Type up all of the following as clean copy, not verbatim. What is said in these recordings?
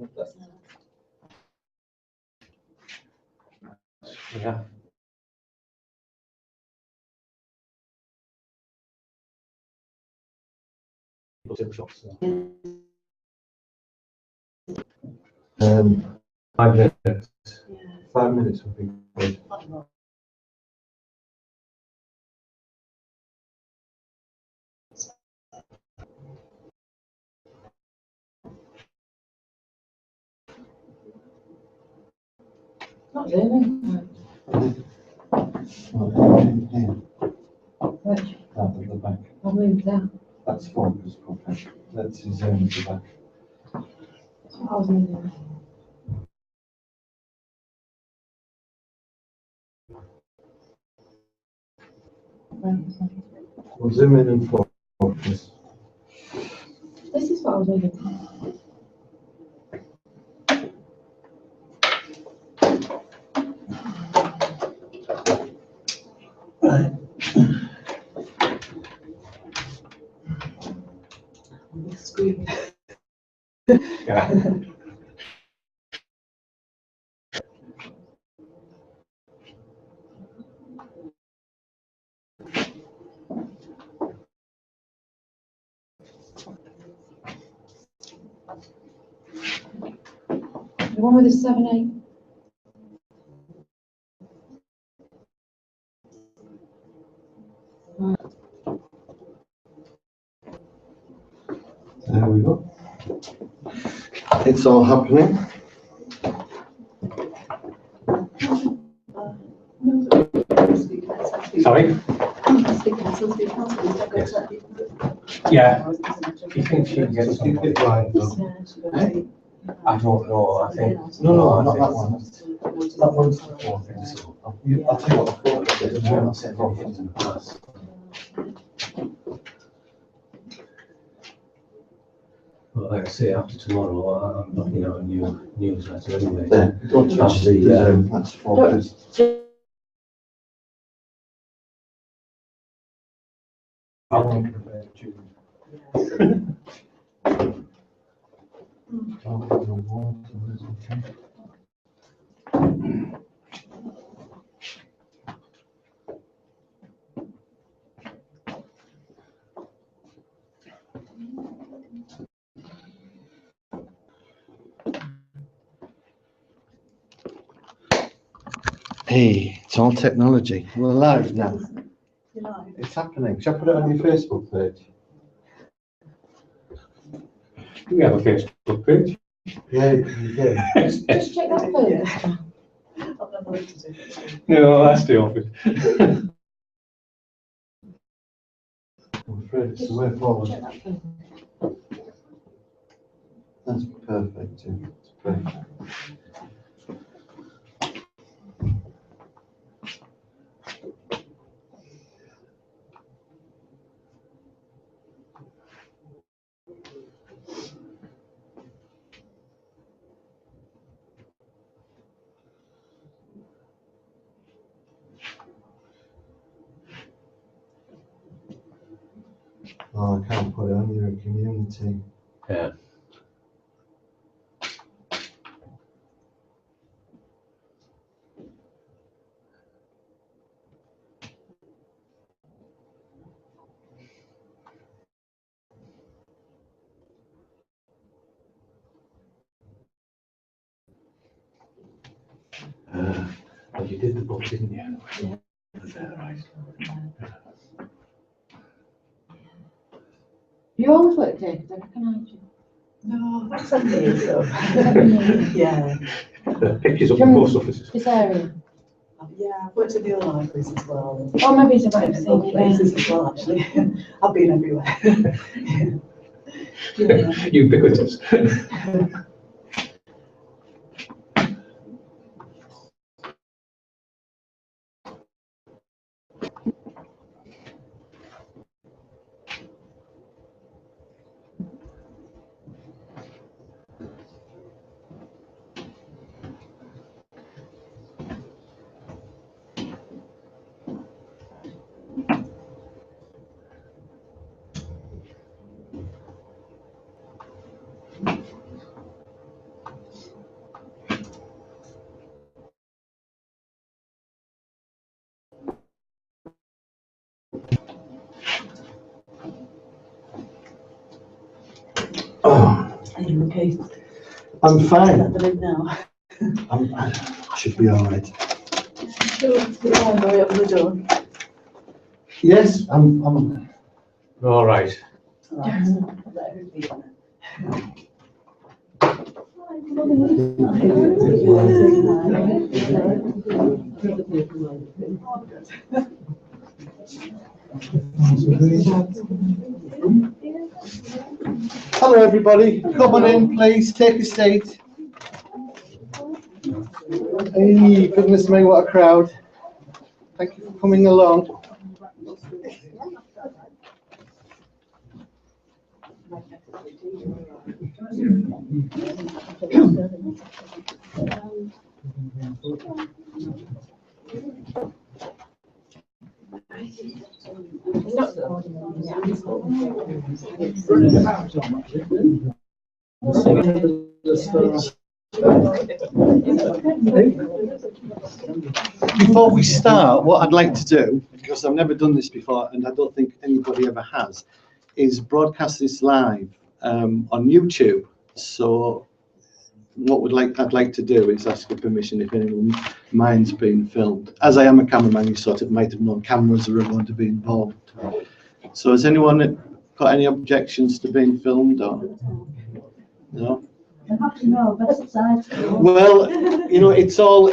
Yeah. Shots. 5 minutes. 5 minutes would be good. Not really. Which? That at the back. I'll move that. That's focus properly. Let's zoom at the back. That's what I was moving. We'll zoom in and focus. This is what I was moving. Right. Screen. Yeah. The one with the 7/8. There we go. It's all happening. Sorry? Yes. Yeah. You think she can get it right? I don't know. I think. No, not that one. That one's the fourth thing. So I'll tell you what the fourth is. I'll say four things in the past. Well, like I say, after tomorrow, I'm looking at a new newsletter anyway. Yeah, don't touch the that's focus. Hey, it's all technology. We're live now. It's happening. Shall I put it on your Facebook page? We have a Facebook page. Yeah, you do. Just check that first. No, that's the office. I'm afraid it's the way forward. Check that first. That's perfect, Jim. It's perfect. Oh, I can't put it on your community. Yeah. But you did the book, didn't you? Yeah. Right. You always worked here because I recognise you. No, that's 7 years ago. Yeah. Pictures up the post offices. This area. Yeah, I've worked at the other libraries as well. Oh, maybe it's about And other places as well, actually. I've been everywhere. Yeah. Ubiquitous. Are you okay? I'm fine. Let them in now. I should be all right. Sure, the way up the door. Yes, I'm. All right. Right. Let everybody in. Hello, everybody. Come on in, please. Take a seat. Hey, goodness me, what a crowd. Thank you for coming along. Before we start, what I'd like to do, because I've never done this before and I don't think anybody ever has, is broadcast this live on YouTube. So what I'd like to do is ask for permission if anyone minds being filmed. As I am a cameraman, you sort of might have known cameras are going to be involved. So has anyone got any objections to being filmed or no? Well, you know, it's all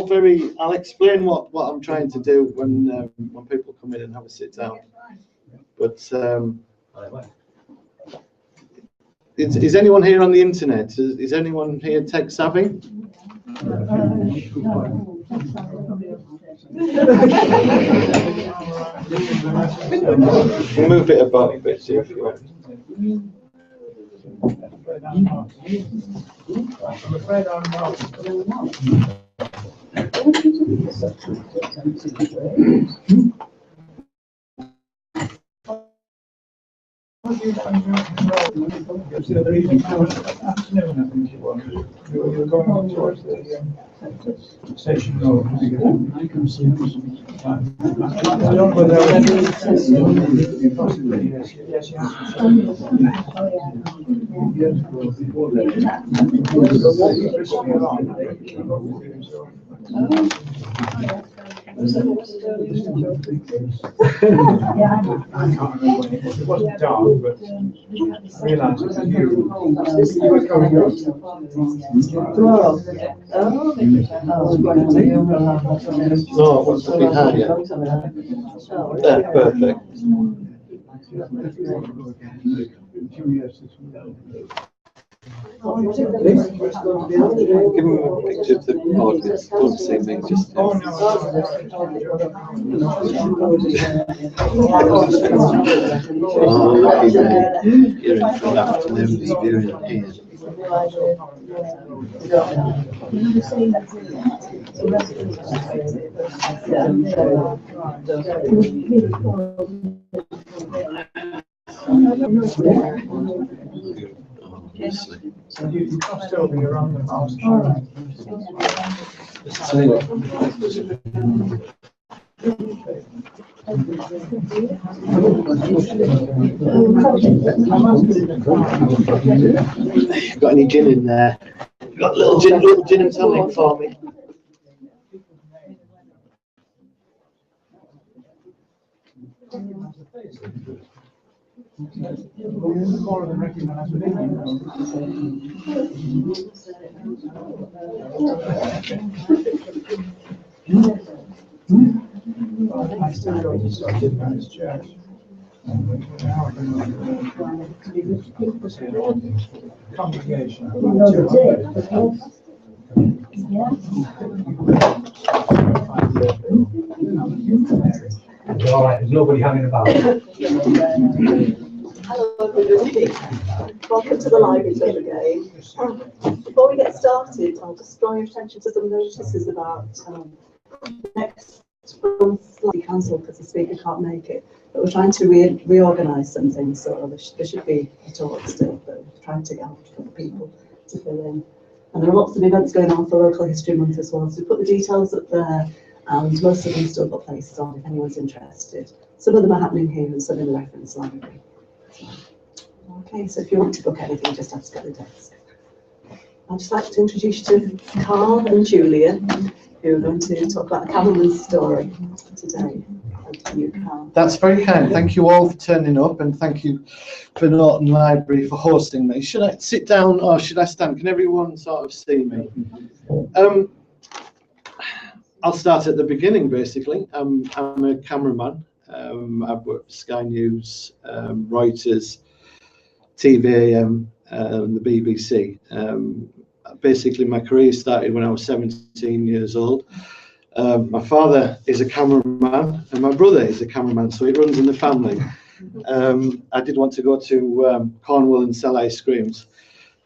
very. I'll explain what I'm trying to do when people come in and have a sit down. But is anyone here on the internet? Is anyone here tech savvy? Move it about a bit, see if you want. I'm afraid I'm not. The other evening, afternoon, I think it was. We were going on towards the station road. I can see. I don't know whether possibly, yes, yes. I can't remember when it was. It wasn't dark, but I realised it was you. You were coming up. Tomorrow. No, what's behind you? Yeah, perfect. Give them a picture of the audience. Don't say me, just. Oh, no. Oh, lucky me. You're in for an afternoon's viewing here. Obviously. You crossed over, you're on the mouse. Got any gin in there? Got little gin and tonic for me. More of them recognise the I still go to St. Mary's Church. Congregation. All right, there's nobody hanging about. Hello everybody, welcome to the library club again. Before we get started, I'll just draw your attention to some notices about next month's council because the speaker can't make it. But we're trying to reorganise some things, so there should be a talk still, but we're trying to get a couple of people to fill in. And there are lots of events going on for Local History Month as well, so we put the details up there, and most of them still got places on if anyone's interested. Some of them are happening here and some in the reference library. Okay, so if you want to book anything, just ask at the desk. I'd just like to introduce you to Karl and Julia, who are going to talk about the Cameraman's story today. Over to you, Karl. That's very kind. Thank you all for turning up, and thank you for Norton Library for hosting me. Should I sit down or should I stand? Can everyone sort of see me? I'll start at the beginning, basically. I'm a cameraman. I've worked for Sky News, Reuters, TVAM, and the BBC. Basically, my career started when I was 17 years old. My father is a cameraman and my brother is a cameraman, so it runs in the family. I did want to go to Cornwall and sell ice creams,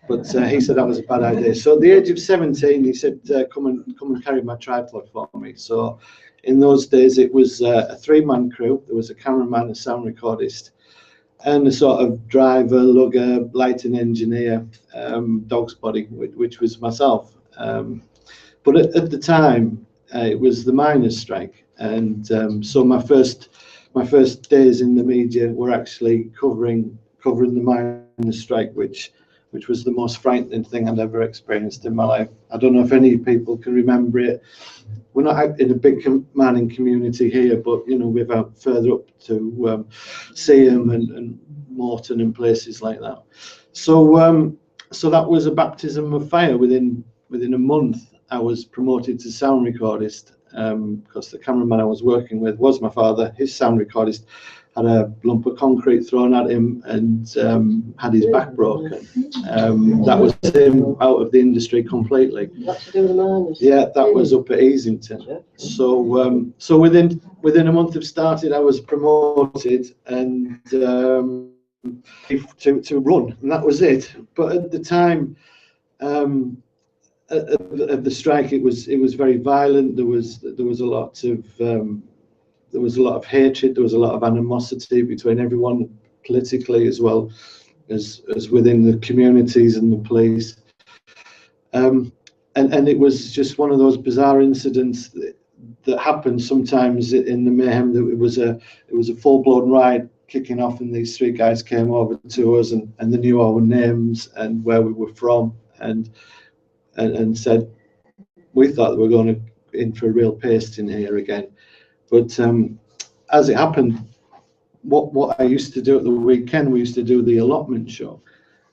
but he said that was a bad idea. So at the age of 17, he said, come and carry my tripod for me. So in those days, it was a three-man crew. There was a cameraman, a sound recordist, and a sort of driver, lugger, lighting engineer, dog's body, which was myself. But at the time, it was the miners' strike, and so my first days in the media were actually covering the miners' strike, which was the most frightening thing I'd ever experienced in my life. I don't know if any people can remember it. We're not in a big mining community here, but you know, we've out further up to Seaham and Morton and places like that. So so that was a baptism of fire. Within a month, I was promoted to sound recordist, because the cameraman I was working with was my father. His sound recordist had a lump of concrete thrown at him and had his back broken. That was him out of the industry completely. What to do with the miners? Yeah, that was up at Easington. So so within a month of starting, I was promoted and to run, and that was it. But at the time of the strike, it was very violent. There was a lot of hatred. There was a lot of animosity between everyone, politically as well as within the communities and the police. And it was just one of those bizarre incidents that happened sometimes in the mayhem. That it was a full-blown riot kicking off, and these three guys came over to us and they knew our names and where we were from, and said we thought we were going in for a real pasting here again. But as it happened, what I used to do at the weekend, we used to do the allotment show.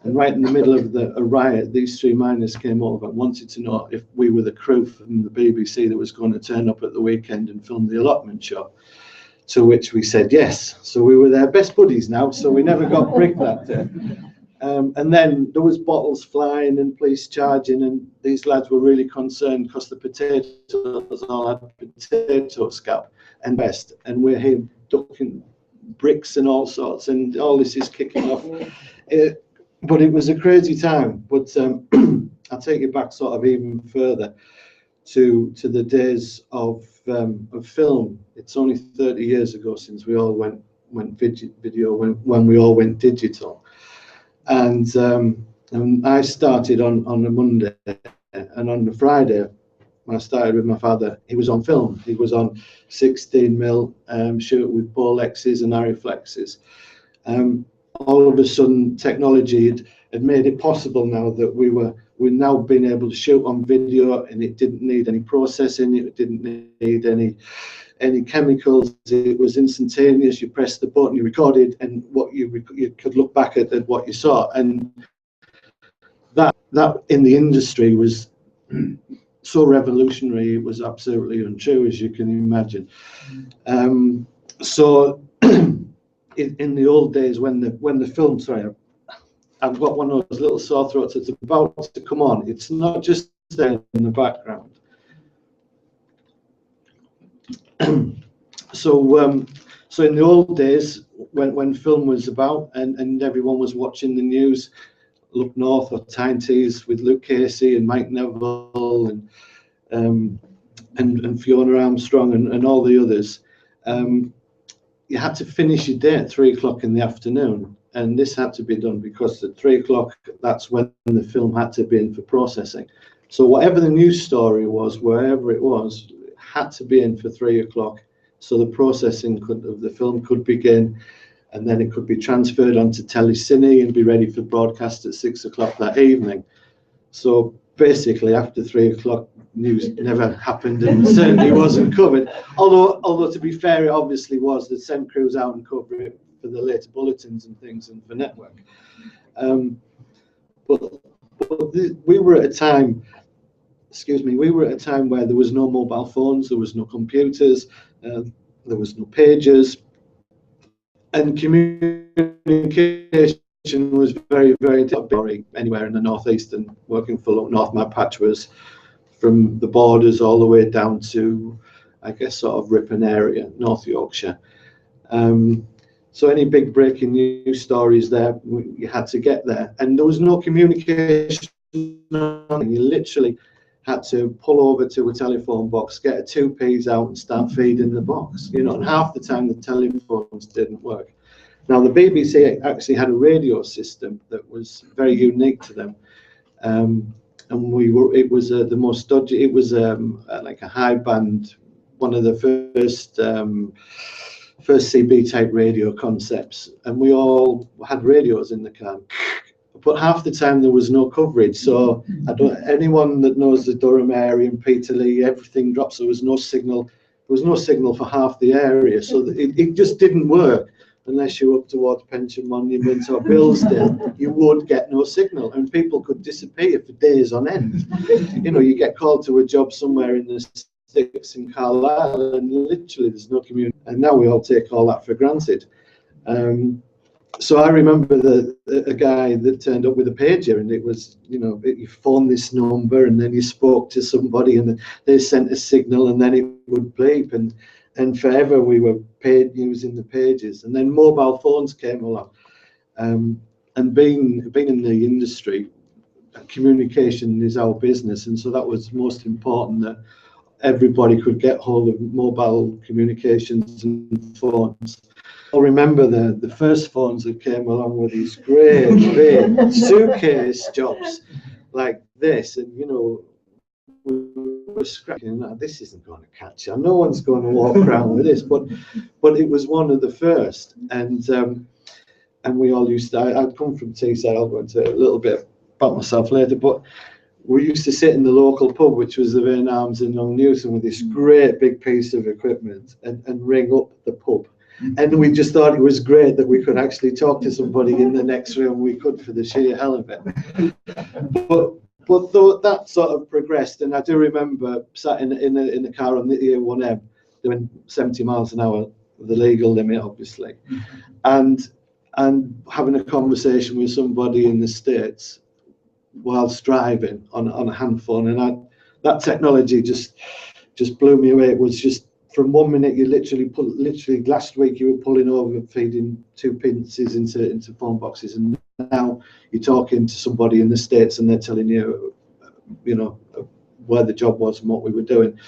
And right in the middle of a riot, these three miners came over and wanted to know if we were the crew from the BBC that was going to turn up at the weekend and film the allotment show. To which we said yes. So we were their best buddies now, so we never got bricked that day. And then there was bottles flying and police charging, and these lads were really concerned because the potatoes all had potato scab and best, and we're here ducking bricks and all sorts, and all this is kicking off. But it was a crazy time. But I'll take you back sort of even further to the days of film. It's only 30 years ago since we all went video when we all went digital. And I started on a Monday, and on the Friday, when I started with my father, he was on film. He was on 16mm shoot with Bolexes and Arriflexes. All of a sudden, technology had made it possible now that we're now being able to shoot on video, and it didn't need any processing. It didn't need any chemicals. It was instantaneous. You pressed the button, you recorded, and what you could look back at what you saw. And that in the industry was so revolutionary. It was absolutely untrue, as you can imagine. So in the old days, when the film, sorry, I've got one of those little sore throats that's about to come on. It's not just there in the background. So in the old days, when film was about and everyone was watching the news, Look North or Tyne Tees with Luke Casey and Mike Neville and Fiona Armstrong and all the others, you had to finish your day at 3 o'clock in the afternoon, and this had to be done because at 3 o'clock, that's when the film had to be in for processing. So whatever the news story was, wherever it was, had to be in for 3 o'clock, so the processing of the film could begin. and then it could be transferred onto Telecine and be ready for broadcast at 6 o'clock that evening. So basically, after 3 o'clock, news never happened and certainly wasn't covered. Although to be fair, it obviously was. They'd send crews out and cover it for the later bulletins and things and for network. We were at a time. Excuse me. We were at a time where there was no mobile phones, there was no computers, there was no pagers, and communication was very, very difficult anywhere in the northeast. And working for North, my patch was from the borders all the way down to, I guess, sort of Ripon area, North Yorkshire. So any big breaking news stories there, you had to get there, and there was no communication. You literally had to pull over to a telephone box, get a 2p's out and start feeding the box, you know, and half the time the telephones didn't work. Now the BBC actually had a radio system that was very unique to them, and it was the most dodgy. It was like a high band, one of the first CB type radio concepts, and we all had radios in the car. But half the time there was no coverage, so anyone that knows the Durham area and Peterlee, everything drops. There was no signal. There was no signal for half the area, so it just didn't work. Unless you were up towards Pension Monument or Billsdale, you would get no signal, and people could disappear for days on end. You know, you get called to a job somewhere in the sticks in Carlisle, and literally there's no community. And now we all take all that for granted. So I remember a guy that turned up with a pager, and it was, you know, you phoned this number, and then you spoke to somebody, and they sent a signal, and then it would bleep, and forever we were paid using the pages. And then mobile phones came along, and being in the industry, communication is our business, and so that was most important, that everybody could get hold of mobile communications and phones. I remember the first phones that came along with these great big suitcase jobs like this, and you know, we were scratching, this isn't going to catch on, no one's going to walk around with this, but it was one of the first, and we all used to, I'd come from Teesside, I'll go into a little bit about myself later, but we used to sit in the local pub, which was the Vane Arms in Long Newton, with this great big piece of equipment, and ring up the pub. And we just thought it was great that we could actually talk to somebody in the next room. We could, for the sheer hell of it. But though that sort of progressed, and I do remember sat in the car on the A1M doing 70 miles an hour, the legal limit, obviously, and having a conversation with somebody in the States whilst driving on a hand phone, and that technology just blew me away. It was just, from 1 minute you literally last week you were pulling over feeding 2p's into phone boxes, and now you're talking to somebody in the States and they're telling you, you know, where the job was and what we were doing.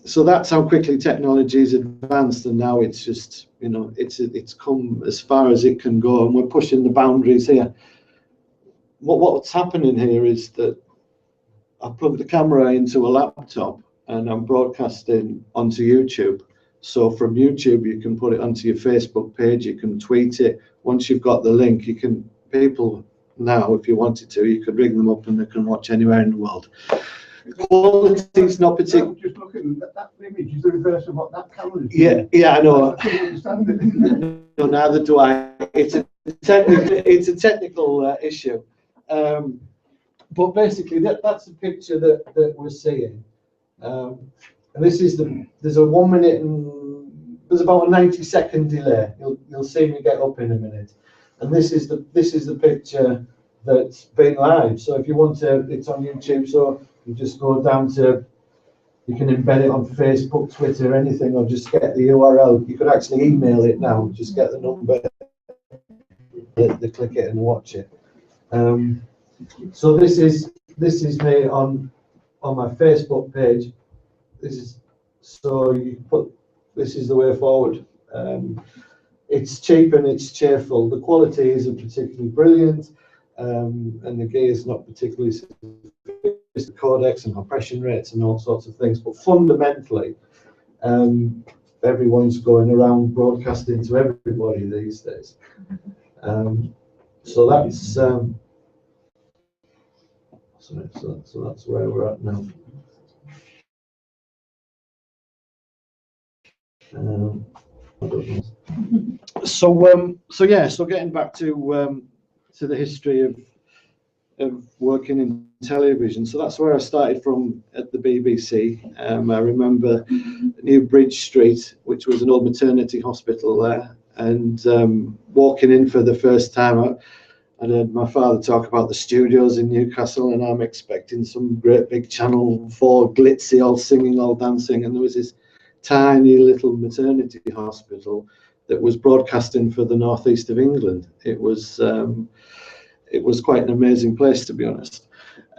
So that's how quickly technology has advanced, and now it's just, you know, it's come as far as it can go, and we're pushing the boundaries here. What's happening here is that I plug the camera into a laptop and I'm broadcasting onto YouTube. So from YouTube, you can put it onto your Facebook page, you can tweet it. Once you've got the link, you can, people now, if you wanted to, you could ring them up and they can watch anywhere in the world. Quality is not particular. Just looking at that image, is the reverse of what that camera is. Yeah, I know. I couldn't understand it. No, neither do I. It's a technical issue. But basically, that's the picture that we're seeing. And this is there's a 1 minute and there's about a 90-second delay. You'll see me get up in a minute. And this is the picture that's been live. So if you want to, it's on YouTube. So you just go down to, you can embed it on Facebook, Twitter, anything, or just get the URL. You could actually email it now. Just get the number, they click it and watch it. So this is me on my Facebook page. So you put, this is the way forward. It's cheap and it's cheerful. The quality isn't particularly brilliant, and the gear is not particularly codecs and compression rates and all sorts of things. But fundamentally, everyone's going around broadcasting to everybody these days. So that's so that's where we're at now. So getting back to the history of working in television. So that's where I started from at the BBC. I remember New Bridge Street, which was an old maternity hospital there, and walking in for the first time, I heard my father talk about the studios in Newcastle, and I'm expecting some great big Channel 4 glitzy, all singing, all dancing, and there was this tiny little maternity hospital that was broadcasting for the northeast of England. It was quite an amazing place, to be honest.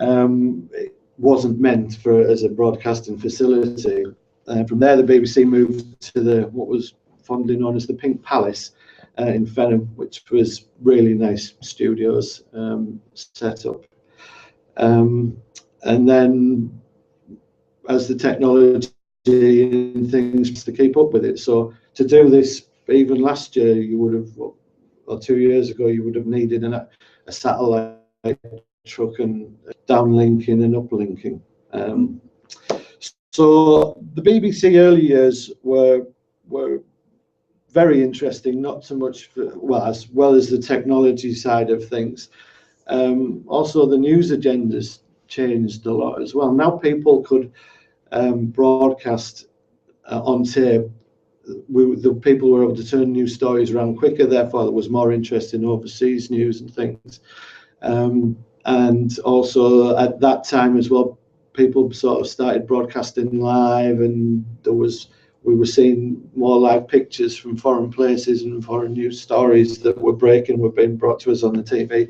It wasn't meant as a broadcasting facility. From there, the BBC moved to what was fondly known as the Pink Palace in Fenham, which was really nice studios set up. And then, as the technology and things to keep up with it, so to do this, even last year, you would have, or 2 years ago, you would have needed a satellite truck and downlinking and uplinking. So the BBC early years were very interesting, not so much as well as the technology side of things. Also, the news agendas changed a lot as well. Now people could broadcast on tape. The people were able to turn news stories around quicker, therefore there was more interest in overseas news and things. And also at that time as well, people sort of started broadcasting live, and we were seeing more live pictures from foreign places and foreign news stories that were being brought to us on the TV,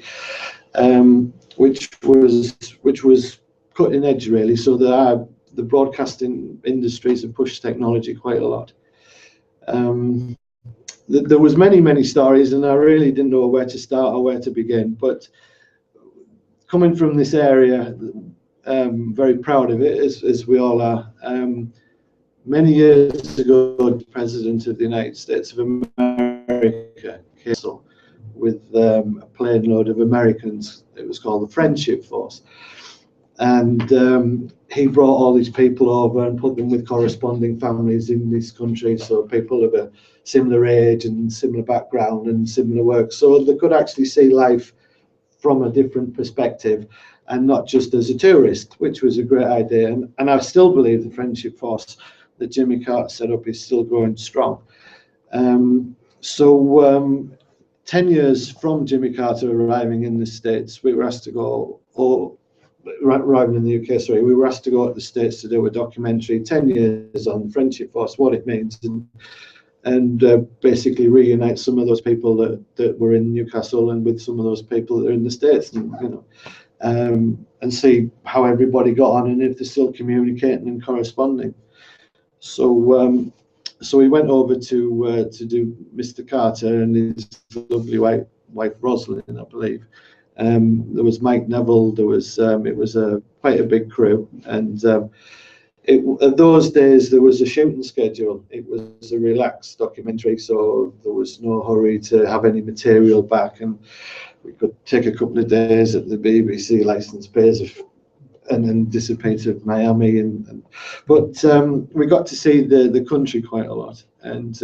which was cutting edge really. So the broadcasting industries have pushed technology quite a lot. There was many stories, and I really didn't know where to start or where to begin. But coming from this area, very proud of it, as we all are. Many years ago, the President of the United States of America came with a plane load of Americans. It was called the Friendship Force. And he brought all these people over and put them with corresponding families in this country, so people of a similar age and similar background and similar work, so they could actually see life from a different perspective and not just as a tourist, which was a great idea. And I still believe the Friendship Force that Jimmy Carter set up is still going strong. 10 years from Jimmy Carter arriving in the States, we were asked to go, arriving in the UK, sorry, we were asked to go to the States to do a documentary, 10 years on the Friendship Force, what it means, and basically reunite some of those people that were in Newcastle and with some of those people that are in the States, and and see how everybody got on and if they're still communicating and corresponding. So we went over to do Mr. Carter and his lovely wife Rosalind, I believe. There was Mike Neville. There was it was quite a big crew, and those days there was a shooting schedule. It was a relaxed documentary, so there was no hurry to have any material back, and we could take a couple of days at the BBC licensed base and then dissipate to Miami, but we got to see the country quite a lot. And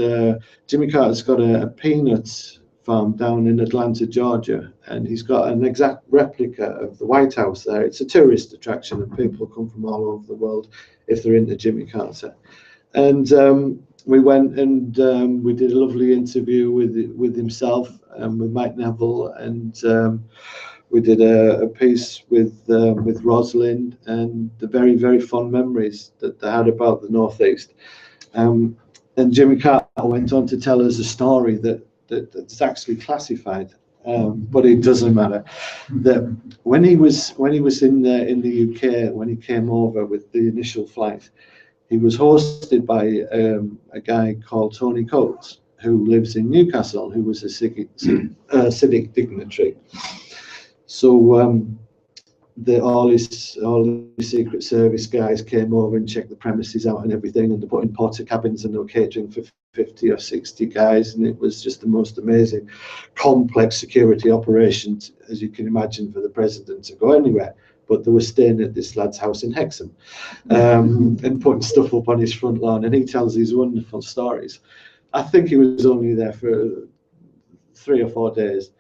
Jimmy Carter's got a peanut farm down in Atlanta, Georgia, and he's got an exact replica of the White House there. It's a tourist attraction, and people come from all over the world if they're into Jimmy Carter. And we went and we did a lovely interview with himself and with Mike Neville, and we did a piece with Rosalind, and the very fond memories that they had about the Northeast. And Jimmy Carter went on to tell us a story that's actually classified, but it doesn't matter. That when he was in the UK, when he came over with the initial flight, he was hosted by a guy called Tony Coates, who lives in Newcastle, who was a civic dignitary. So all the Secret Service guys came over and checked the premises out and everything, and they put in porta cabins and they were catering for 50 or 60 guys, and it was just the most amazing, complex security operation, as you can imagine, for the president to go anywhere. But they were staying at this lad's house in Hexham, and putting stuff up on his front lawn, and he tells these wonderful stories. I think he was only there for 3 or 4 days.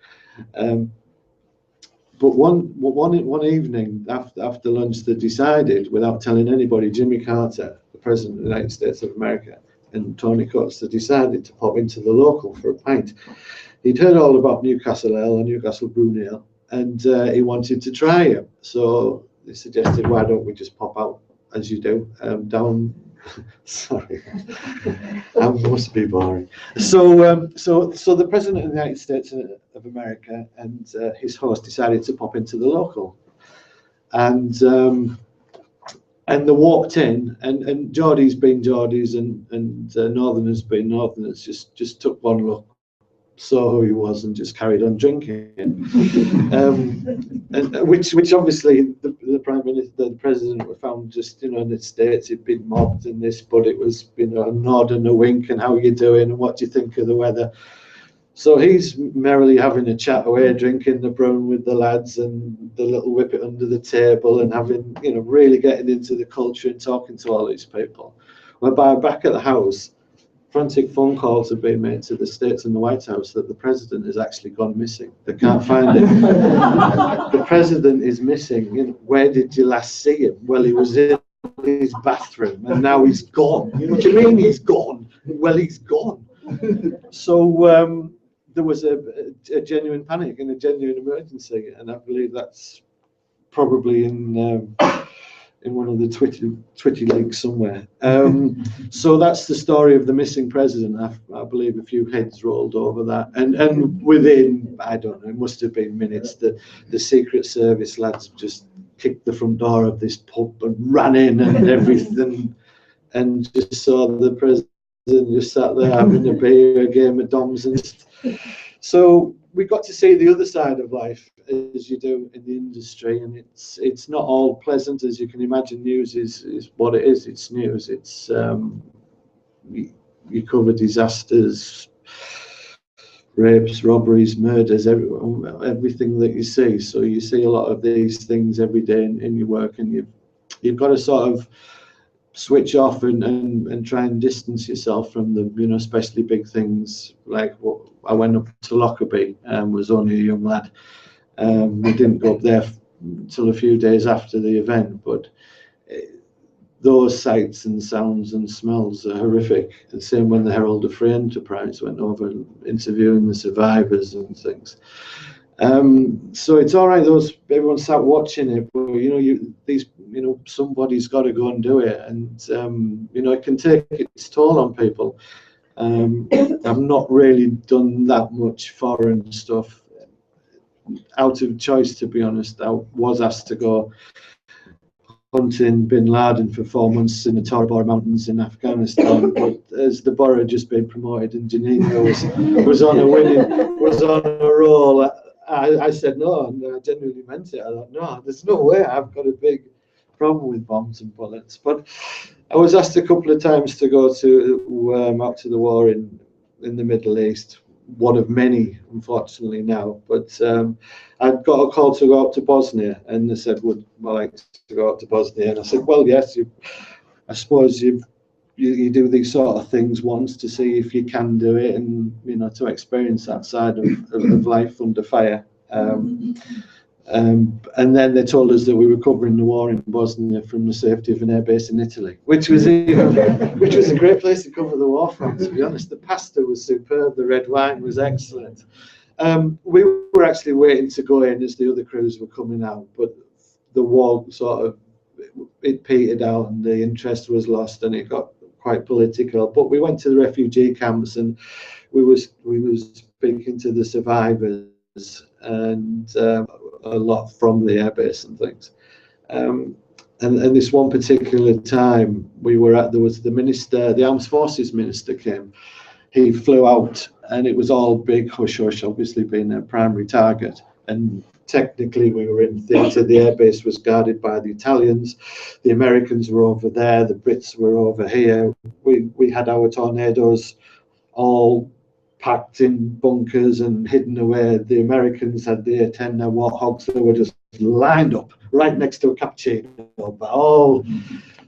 But one evening after lunch, they decided, without telling anybody, Jimmy Carter, the President of the United States of America, and Tony Coates, they decided to pop into the local for a pint. He'd heard all about Newcastle Ale or Newcastle Brew Ale, and he wanted to try it. So they suggested, why don't we just pop out, as you do, down. Sorry, I must be boring. So the President of the United States of America and his host decided to pop into the local, and they walked in, and Geordies being Geordies and Northerners being Northerners just took one look, saw who he was, and just carried on drinking. And which obviously the Prime Minister, the President, were found just, in the States, he'd been mobbed and this, but it was, a nod and a wink and how you doing and what do you think of the weather. So he's merrily having a chat away, drinking the brown with the lads and the little whippet under the table, and having, really getting into the culture and talking to all these people. Whereby back at the house, frantic phone calls have been made to the States and the White House that the president has actually gone missing. They can't find him. The president is missing. Where did you last see him? Well, he was in his bathroom and now he's gone. What do you mean he's gone? Well, he's gone. So there was a genuine panic and a genuine emergency, and I believe that's probably in one of the Twitty links somewhere. So that's the story of the missing president. I believe a few heads rolled over that, and within, I don't know, it must have been minutes, the Secret Service lads just kicked the front door of this pub and ran in and everything, and just saw the president just sat there having a beer, a game of doms, and so we got to see the other side of life, as you do in the industry, and it's not all pleasant, as you can imagine. News is what it is. It's news. It's you cover disasters, rapes, robberies, murders, everything that you see. So you see a lot of these things every day in your work, and you've got to sort of switch off and try and distance yourself from the, especially big things like what I went up to Lockerbie and was only a young lad. We didn't go up there until a few days after the event, but those sights and sounds and smells are horrific. And same when the Herald of Free Enterprise went over interviewing the survivors and things. So it's all right. Everyone sat watching it, but somebody's got to go and do it, and it can take its toll on people. I've not really done that much foreign stuff out of choice, to be honest. I was asked to go hunting bin Laden for 4 months in the Tora Bora Mountains in Afghanistan, but as the borough had just been promoted and Janina was on a roll, I said no, and I genuinely meant it. I thought, no, there's no way. I've got a big problem with bombs and bullets. But I was asked a couple of times to go to out to the war in the Middle East, one of many, unfortunately now. But I'd got a call to go out to Bosnia, and they said, would I like to go out to Bosnia? And I said, well, yes. I suppose you do these sort of things once to see if you can do it, and to experience that side of life under fire. And then they told us that we were covering the war in Bosnia from the safety of an airbase in Italy, which was a great place to cover the war from, to be honest. The pasta was superb, the red wine was excellent. We were actually waiting to go in as the other crews were coming out, but the war it petered out and the interest was lost, and it got quite political. But we went to the refugee camps, and we were speaking to the survivors, and a lot from the airbase and things. And this one particular time there was the minister, the Armed Forces minister came. He flew out, and it was all big hush hush, obviously being a primary target. And technically we were in theatre. The airbase was guarded by the Italians. The Americans were over there. The Brits were over here. We had our Tornadoes all packed in bunkers and hidden away. The Americans had the A-10 Warthogs that were just lined up right next to a cappuccino. But all,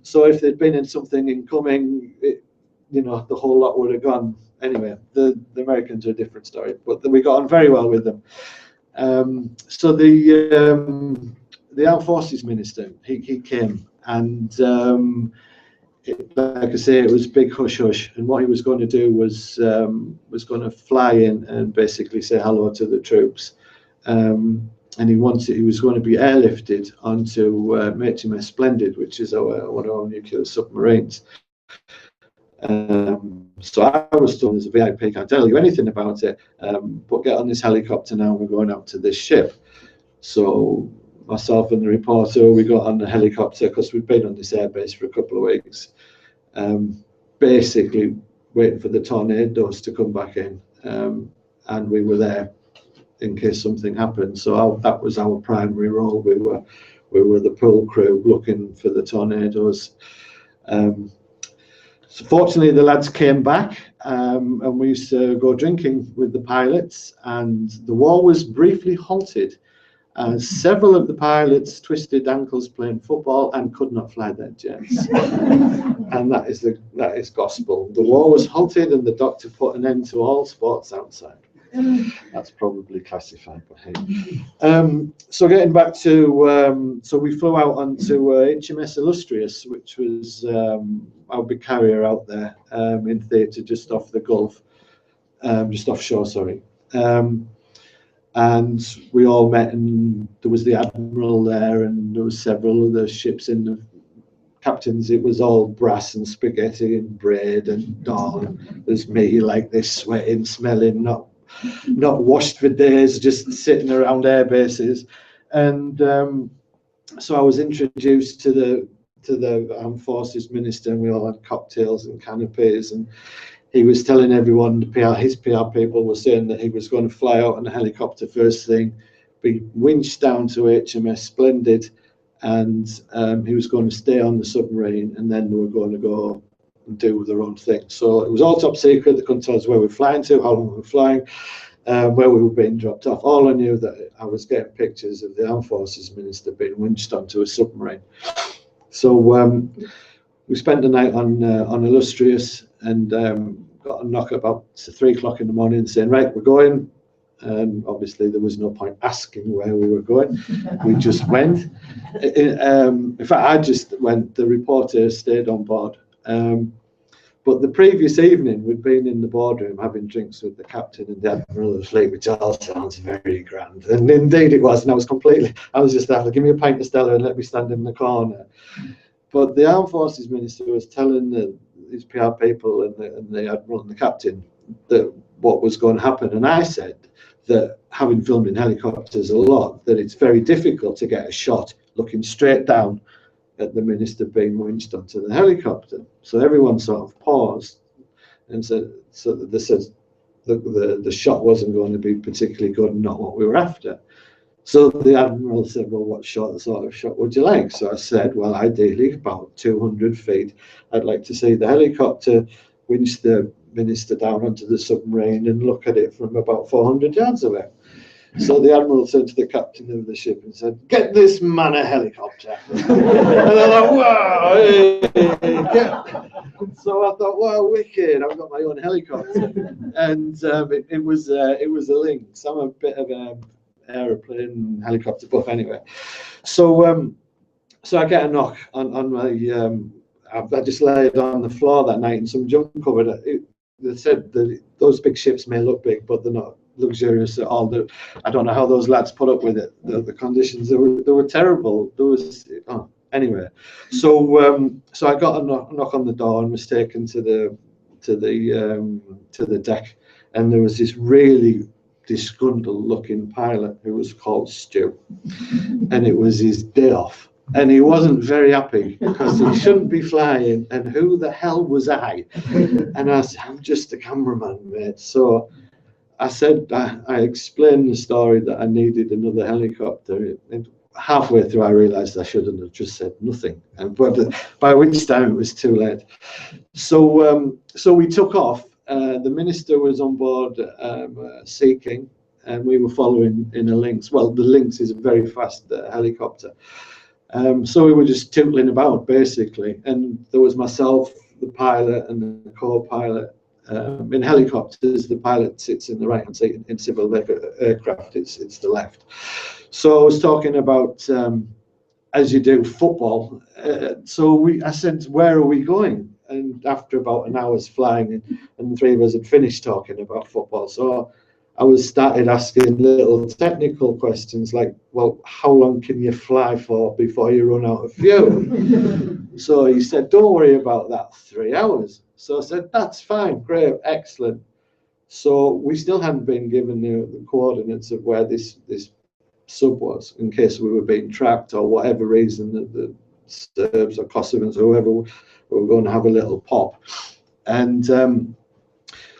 so if there'd been something incoming, you know, the whole lot would have gone. Anyway, the Americans are a different story, but we got on very well with them. So the Armed Forces Minister, he came, and like I say, it was big hush hush, and what he was going to do was going to fly in and basically say hello to the troops, and he was going to be airlifted onto HMS Splendid, which is one of our nuclear submarines. So I was told as a VIP, can't tell you anything about it, but get on this helicopter now, we're going out to this ship. So myself and the reporter, we got on the helicopter because we'd been on this airbase for a couple of weeks, basically waiting for the Tornadoes to come back in, and we were there in case something happened. So that was our primary role. We were the pool crew looking for the Tornadoes. So fortunately, the lads came back, and we used to go drinking with the pilots, and the war was briefly halted. Several of the pilots twisted ankles playing football and could not fly their jets. And that is gospel. The war was halted, and the doctor put an end to all sports outside. That's probably classified, but hey. So getting back to, so we flew out onto HMS Illustrious, which was our big carrier out there in theatre just off the Gulf, just offshore, sorry. And we all met, and there was the Admiral there, and there was several other ships in the captains. It was all brass and spaghetti and bread and dawn. There's me like this, sweating, smelling, not washed for days, just sitting around air bases. And so I was introduced to the Armed Forces Minister, and we all had cocktails and canapes, and he was telling everyone, his PR people were saying that he was going to fly out on a helicopter first thing, be winched down to HMS Splendid, and he was going to stay on the submarine, and then they were going to go and do their own thing. So it was all top secret. They couldn't tell us where we were flying to, how long we were flying, where we were being dropped off. All I knew that I was getting pictures of the Armed Forces Minister being winched onto a submarine. So we spent the night on Illustrious, and got a knock about 3 o'clock in the morning saying, right, we're going. And obviously there was no point asking where we were going. We just went. In fact, I just went. The reporter stayed on board. But the previous evening, we'd been in the boardroom having drinks with the captain and the Admiral of the Fleet, which all sounds very grand. And indeed it was. And I was just after, give me a pint of Stella and let me stand in the corner. But the Armed Forces Minister was telling his PR people and the Admiral and the captain that what was going to happen. And I said that, having filmed in helicopters a lot, that it's very difficult to get a shot looking straight down at the minister being winched onto the helicopter. So everyone sort of paused and said, so that this says the shot wasn't going to be particularly good and not what we were after. So the Admiral said, well, what sort of shot would you like? So I said, well, ideally about 200 feet. I'd like to see the helicopter winch the minister down onto the submarine and look at it from about 400 yards away. So the Admiral said to the captain of the ship and said, get this man a helicopter. And I thought, wow. Hey. So I thought, wow, wicked, I've got my own helicopter. And it was a Lynx. I'm a bit of an aeroplane helicopter buff anyway. So so I get a knock on my, I just laid on the floor that night in some junk cupboard. They said that those big ships may look big, but they're not luxurious at all. I don't know how those lads put up with it. The conditions, they were terrible. There was anyway. So so I got a knock on the door and was taken to the deck, and there was this really disgruntled looking pilot who was called Stu, and it was his day off. And he wasn't very happy because he shouldn't be flying, and who the hell was I? And I said, I'm just a cameraman, mate. So I said, I explained the story that I needed another helicopter. And halfway through, I realised I shouldn't have just said nothing. But by which time it was too late. So we took off. The minister was on board Sea King, and we were following in a Lynx. Well, the Lynx is a very fast helicopter. So we were just tootling about, basically. And there was myself, the pilot, and the co-pilot. In helicopters, the pilot sits in the right-hand seat. In civil aircraft, it's the left. So I was talking about, as you do, football. I said, where are we going? And after about an hour's flying, and the three of us had finished talking about football, so I started asking little technical questions like, well, how long can you fly for before you run out of fuel? So he said, don't worry about that, 3 hours. So I said, that's fine, great, excellent. So we still hadn't been given the coordinates of where this sub was, in case we were being tracked or whatever reason that the Serbs or Kosovans or whoever were going to have a little pop. And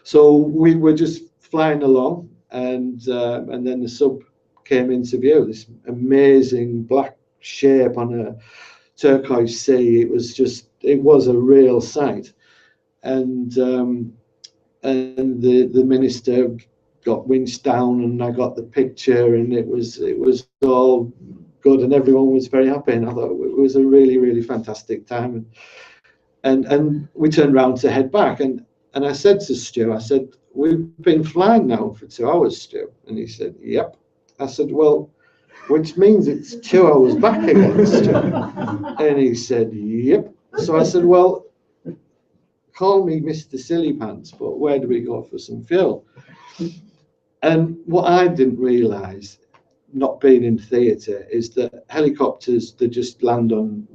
so we were just flying along, and then the sub came into view, this amazing black shape on a turquoise sea. It was a real sight. And the minister got winched down, and I got the picture, and it was all good, and everyone was very happy, and I thought it was a really, really fantastic time. And we turned round to head back, and I said to Stu, I said, we've been flying now for 2 hours, Stu. And he said, yep. I said, well, which means it's 2 hours back again, Stu. And he said, yep. So I said, well, call me Mr. Silly Pants, but where do we go for some fuel? And what I didn't realise, not being in theatre, is that helicopters, they just land on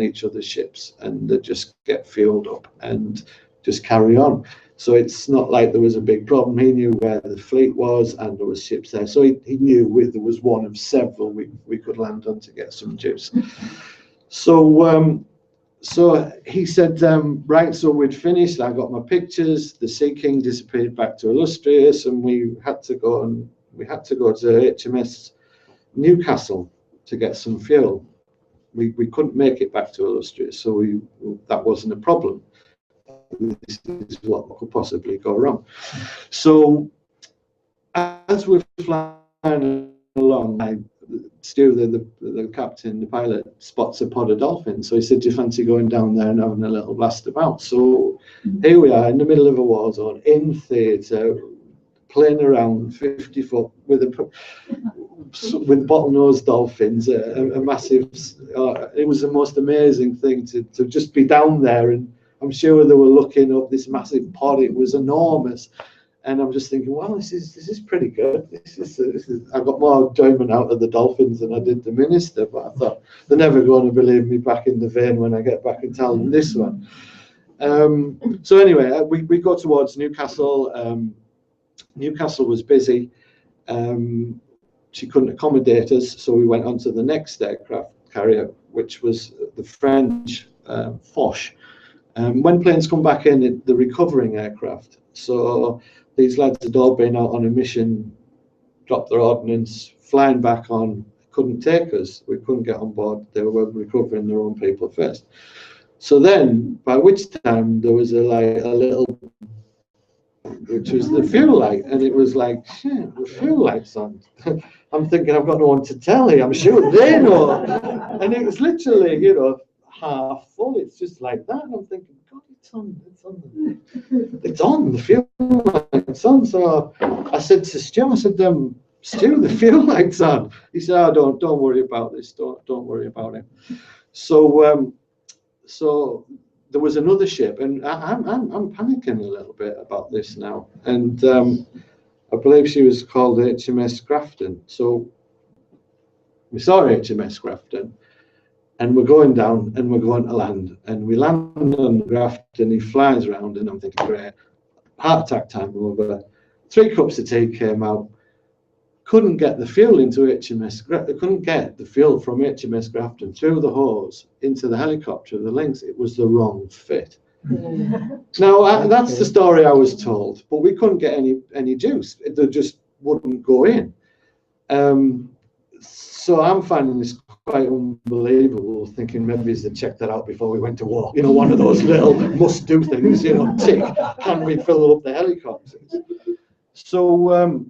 each other's ships, and they just get fueled up and just carry on. So it's not like there was a big problem. He knew where the fleet was, and there was ships there. So he knew there was one of several we could land on to get some juice. So he said, right, so we'd finished. I got my pictures. The Sea King disappeared back to Illustrious, and we had to go to HMS Newcastle to get some fuel. We couldn't make it back to Illustrious, so that wasn't a problem. This is what could possibly go wrong. So as we're flying along, Stu, the captain, the pilot, spots a pod of dolphins. So he said, do you fancy going down there and having a little blast about? So here we are in the middle of a war zone, in theatre, playing around 50 foot with bottlenose dolphins, a massive, it was the most amazing thing to just be down there. And I'm sure they were looking up this massive pod. It was enormous. And I'm just thinking, well, this is pretty good. This is I got more enjoyment out of the dolphins than I did the minister, but I thought they're never going to believe me back in the vein when I get back and tell them this one. So anyway, we go towards Newcastle. Newcastle was busy. She couldn't accommodate us, so we went on to the next aircraft carrier, which was the French Foch. When planes come back in, the recovering aircraft. So these lads had all been out on a mission, dropped their ordnance, flying back on, couldn't take us. We couldn't get on board. They were recovering their own people first. So then, by which time there was a little, which was the fuel light, and it was like, shit, the fuel light's on. I'm thinking, I've got no one to tell you. I'm sure they know. And it was literally, half full. It's just like that. And I'm thinking, God, it's on. The fuel light's on. So I said to Stu, Stu, the fuel light's on. He said, oh, don't worry about this. Don't worry about it. So there was another ship, and I'm panicking a little bit about this now. And I believe she was called HMS Grafton. So we saw HMS Grafton. And we're going down, and we're going to land, and we land on Grafton. He flies around, and I'm thinking, great, heart attack time over. 3 cups of tea came out. Couldn't get the fuel into HMS. Couldn't get the fuel from HMS Grafton through the hose into the helicopter, the Lynx. It was the wrong fit. Now, that's the story I was told, but we couldn't get any juice. They just wouldn't go in. So I'm finding this quite unbelievable, thinking maybe they checked that out before we went to war. You know, one of those little must-do things, you know, tick, can we fill up the helicopters? So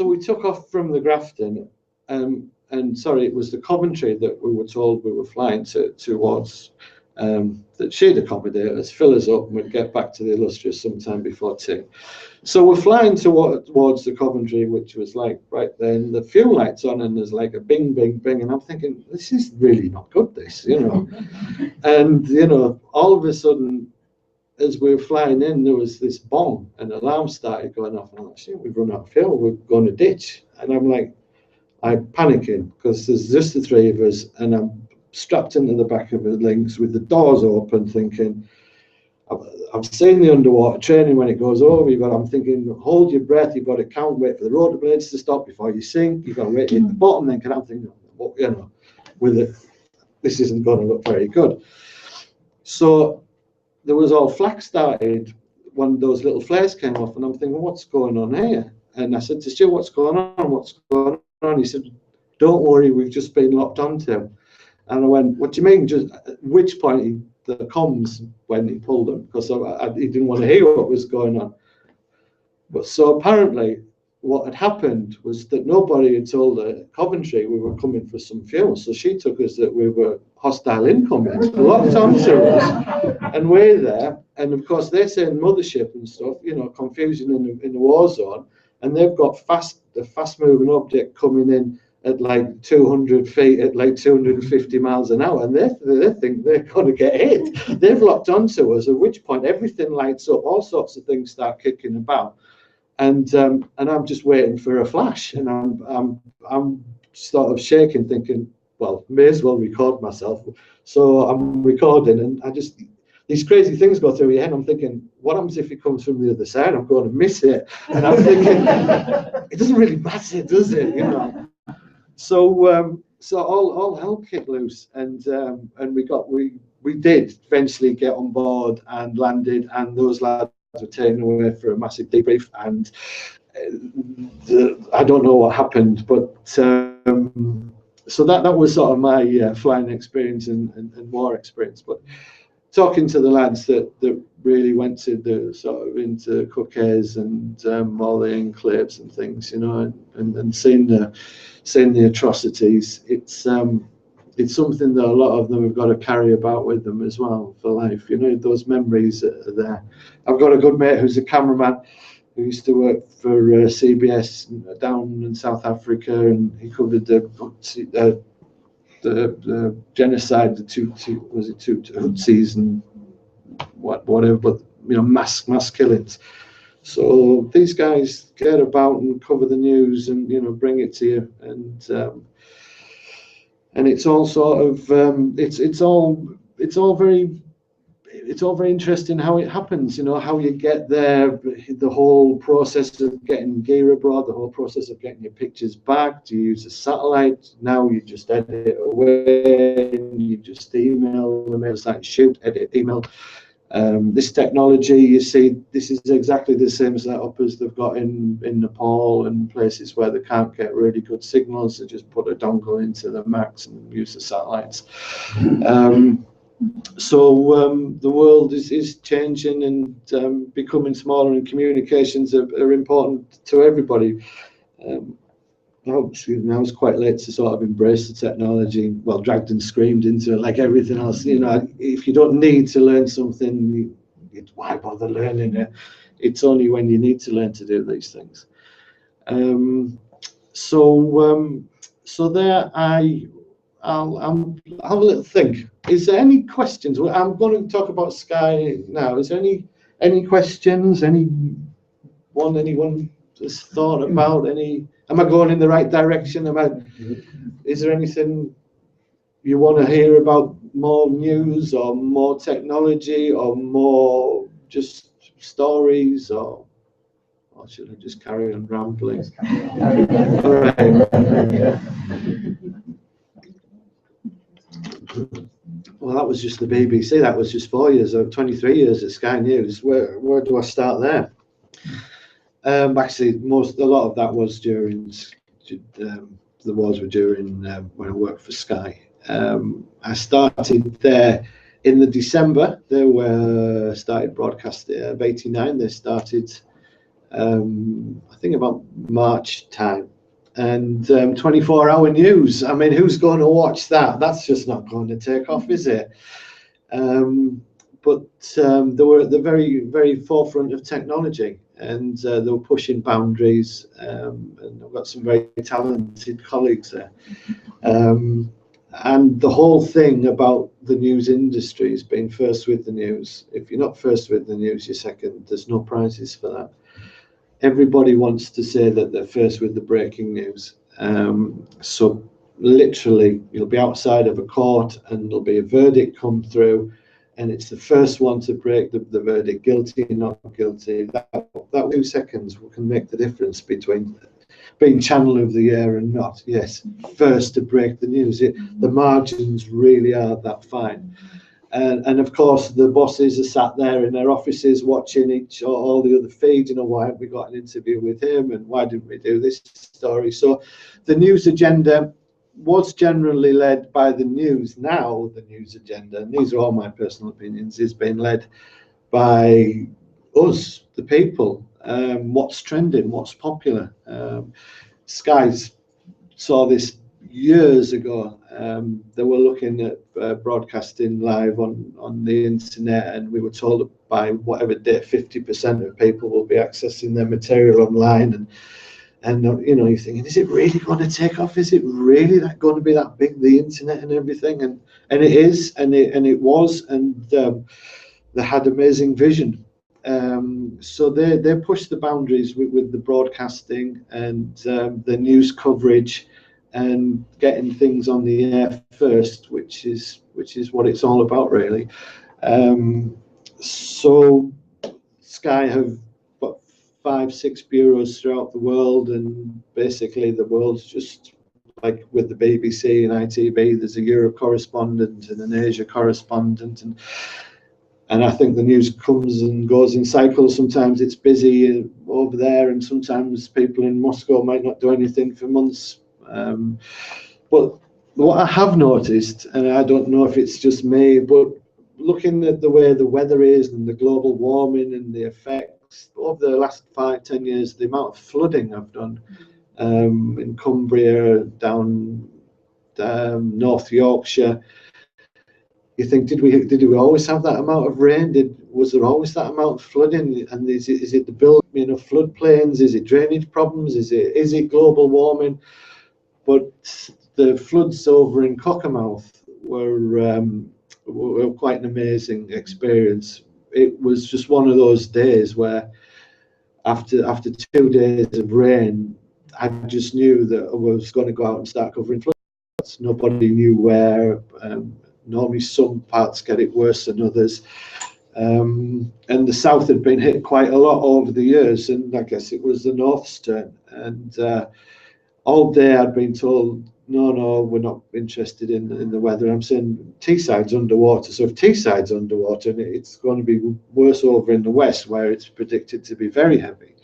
we took off from the Grafton, and sorry, it was the Coventry that we were told we were flying towards, that she'd accommodate us, fill us up, and we'd get back to the Illustrious sometime before tea. So we're flying towards the Coventry, which was like right then, the fuel lights on, and there's like a bing, bing, bing, and I'm thinking, this is really not good, this, you know. And, you know, all of a sudden, as we were flying in, there was this bong, and the alarm started going off, and I'm like, shit, we've run out of fuel, we're going to ditch. And I'm panicking, because there's just the three of us, and I'm strapped into the back of the Lynx with the doors open, thinking, I've seen the underwater training when it goes over. I'm thinking, hold your breath. You've got to count, wait for the rotor blades to stop before you sink. You've got to wait to hit the bottom. Then I'm thinking, well, you know, with it, this isn't going to look very good. So there was all flak started when those little flares came off, and I'm thinking, what's going on here? And I said to Stu, what's going on? What's going on? He said, don't worry, we've just been locked onto. And I went, what do you mean? Just at which point the comms when he pulled them, because he didn't want to hear what was going on. But so apparently what had happened was that nobody had told her Coventry we were coming for some fuel. So she took us that we were hostile incoming, locked onto us, and we're there. And of course they're saying mothership and stuff, you know, confusion in the war zone. And they've got a fast moving object coming in at like 200 feet at like 250 miles an hour, and they think they're going to get hit. They've locked onto us, at which point everything lights up, all sorts of things start kicking about, and I'm just waiting for a flash, and I'm sort of shaking, thinking, well, may as well record myself. So I'm recording, and these crazy things go through your head. I'm thinking, what happens if it comes from the other side? I'm going to miss it, and I'm thinking, it doesn't really matter, does it? You know. So all hell kicked loose, and we did eventually get on board and landed, and those lads were taken away for a massive debrief, and I don't know what happened, but so that was sort of my flying experience and war experience. But talking to the lads that really went to the sort of into cookies and all the enclaves and things, you know, and seeing the atrocities, it's something that a lot of them have got to carry about with them as well for life. You know, those memories are there. I've got a good mate who's a cameraman who used to work for CBS down in South Africa, and he covered the genocide, the Tutsis and whatever, but you know, mass killings. So these guys get about and cover the news, and you know, bring it to you, and it's all sort of it's all very interesting how it happens, you know, how you get there, the whole process of getting gear abroad, the whole process of getting your pictures back. Do you use a satellite? Now you just edit it away, and you just email them, it's like shoot, edit, email. This technology, you see, this is exactly the same setup as they've got in Nepal and places where they can't get really good signals. They just put a dongle into the Macs and use the satellites. So the world is changing and becoming smaller, and communications are important to everybody. Obviously now it's quite late to sort of embrace the technology, well, dragged and screamed into it like everything else. You know, if you don't need to learn something, why bother learning it? It's only when you need to learn to do these things. So there I'll have a little think. Is there any questions? I'm going to talk about Sky now. Is there any questions? Anyone has thought about any? Am I going in the right direction? Is there anything you want to hear about? More news, or more technology, or more just stories, or should I just carry on rambling? All right. Well, that was just the BBC. That was just 4 years or 23 years at Sky News. Where do I start there? Actually, a lot of that was during the wars were during when I worked for Sky. I started there in the December. They were started broadcasting of '89. They started, I think, about March time. And 24-hour news. I mean, who's going to watch that? That's just not going to take off, is it? But they were at the very, very forefront of technology, and they were pushing boundaries. And I've got some very talented colleagues there. And the whole thing about the news industry is being first with the news. If you're not first with the news, you're second. There's no prizes for that. Everybody wants to say that they're first with the breaking news. So literally, you'll be outside of a court and there'll be a verdict come through, and it's the first one to break the verdict, guilty or not guilty. That 2 seconds can make the difference between being channel of the year and not. Yes, first to break the news. The margins really are that fine. And of course, the bosses are sat there in their offices watching all the other feeds. You know, why haven't we got an interview with him? And why didn't we do this story? So the news agenda was generally led by the news. Now the news agenda, and these are all my personal opinions, is being led by us, the people. What's trending, what's popular. Sky's saw this years ago. They were looking at broadcasting live on the internet, and we were told by whatever date 50% of people will be accessing their material online, and you know, you're thinking, is it really going to take off? Is it really going to be that big, the internet and everything? And it is, and it was, and they had amazing vision. So they pushed the boundaries with the broadcasting and the news coverage, and getting things on the air first, which is what it's all about, really. So Sky have got 5-6 bureaus throughout the world, and basically the world's just like with the BBC and ITV. There's a Europe correspondent and an Asia correspondent, and I think the news comes and goes in cycles. Sometimes it's busy over there, and sometimes people in Moscow might not do anything for months. But what I have noticed, and I don't know if it's just me, but looking at the way the weather is and the global warming and the effects over the last 5-10 years, the amount of flooding I've done in Cumbria, down North Yorkshire. You think, did we always have that amount of rain? Was there always that amount of flooding? And is it the building of floodplains? Is it drainage problems? Is it global warming? But the floods over in Cockermouth were quite an amazing experience. It was just one of those days where after 2 days of rain, I just knew that I was going to go out and start covering floods. Nobody knew where. Normally some parts get it worse than others. And the south had been hit quite a lot over the years, and I guess it was the north's turn. And all day I'd been told, no, we're not interested in the weather. I'm saying Teesside's underwater, so if Teesside's underwater, it's going to be worse over in the west, where it's predicted to be very heavy.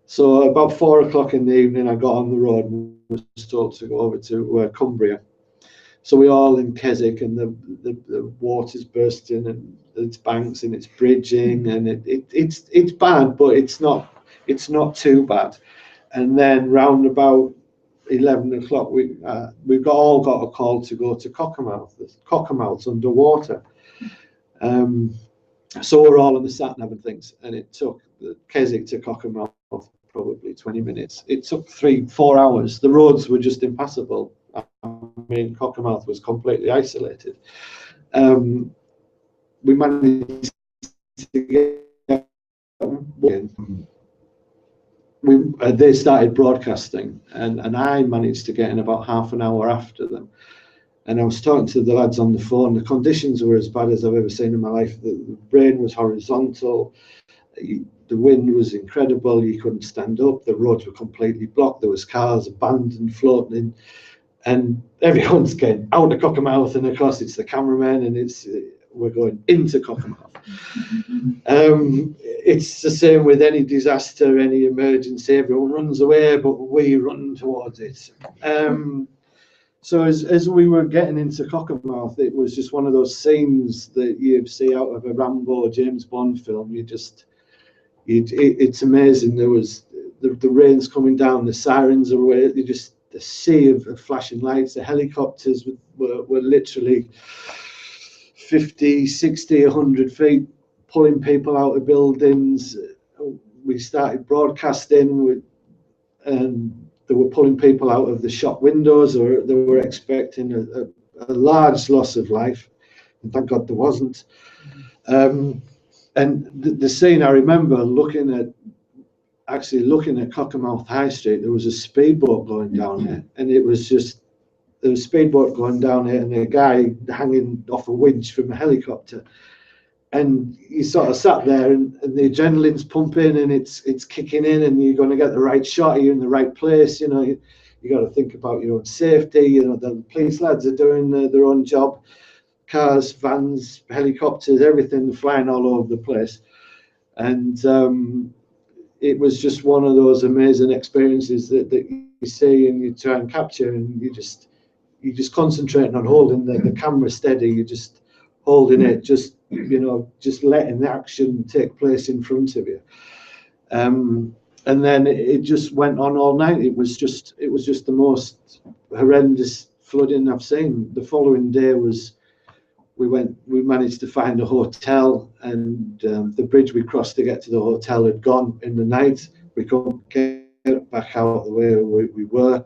So about 4 o'clock in the evening, I got on the road and was told to go over to Cumbria. So we all in Keswick, and the water's bursting, and its banks, and it's bridging, and it's bad, but it's not too bad. And then round about 11 o'clock, we all got a call to go to Cockermouth. Cockermouth's underwater. So we're all on the sat nav and things, and it took Keswick to Cockermouth probably 20 minutes. It took 3-4 hours. The roads were just impassable. I mean, Cockermouth was completely isolated. We managed to get they started broadcasting, and I managed to get in about half an hour after them. And I was talking to the lads on the phone. The conditions were as bad as I've ever seen in my life. The rain was horizontal. The wind was incredible. You couldn't stand up. The roads were completely blocked. There was cars abandoned, floating in. and everyone's getting out of Cockermouth, and of course it's the cameraman, and we're going into Cockermouth. It's the same with any disaster, any emergency. Everyone runs away, but we run towards it. So as we were getting into Cockermouth, it was just one of those scenes that you see out of a Rambo James Bond film. It's amazing. There was the rain's coming down, the sirens are away. You just the sea of flashing lights. The helicopters were literally 50, 60, 100 feet, pulling people out of buildings. We started broadcasting, and they were pulling people out of the shop windows, or they were expecting a large loss of life. And thank God there wasn't. And the scene, I remember looking at Cockermouth High Street. There was a speedboat going down there, and there was a speedboat going down there, and a guy hanging off a winch from a helicopter. And you sort of sat there, and the adrenaline's pumping, and it's kicking in, and you're going to get the right shot. You're in the right place. You got to think about your own safety. The police lads are doing their own job. Cars, vans, helicopters, everything flying all over the place. And it was just one of those amazing experiences that you see and you try and capture, and you just concentrating on holding the camera steady. You're just holding it, just letting the action take place in front of you. And then it just went on all night. It was just the most horrendous flooding I've seen. The following day we managed to find a hotel, and the bridge we crossed to get to the hotel had gone in the night. We couldn't get back out the way we were.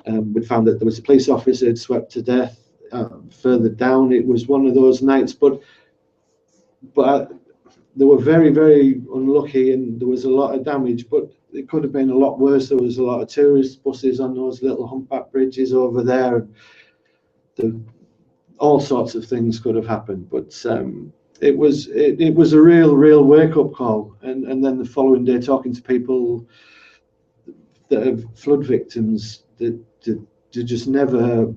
We found that there was a police officer had swept to death. Further down, it was one of those nights, but they were very, very unlucky, and there was a lot of damage, but it could have been a lot worse. There was a lot of tourist buses on those little humpback bridges over there. All sorts of things could have happened, but it was a real wake-up call. And then the following day, talking to people that are flood victims, that just never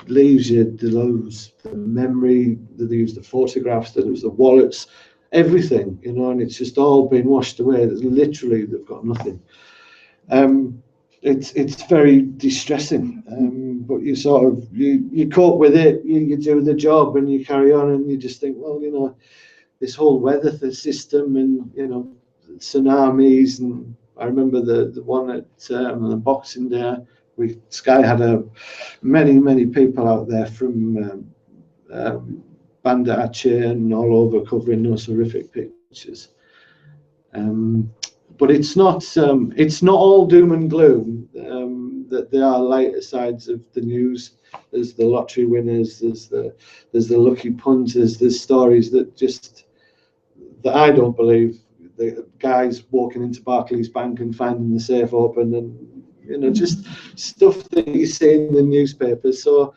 leaves you. They lose the memory, they lose the photographs, they lose the wallets, everything, and it's just all been washed away. Literally, they've got nothing. It's very distressing, but you sort of you cope with it. You do the job and you carry on, and you just think, well, this whole weather system, and tsunamis. And I remember the one at the Boxing Day. Sky had many people out there from Banda Aceh and all over, covering those horrific pictures. But it's not all doom and gloom. That there are lighter sides of the news. There's the lottery winners. There's the lucky punters. There's stories that I don't believe. The guys walking into Barclays Bank and finding the safe open, and just stuff that you see in the newspapers. So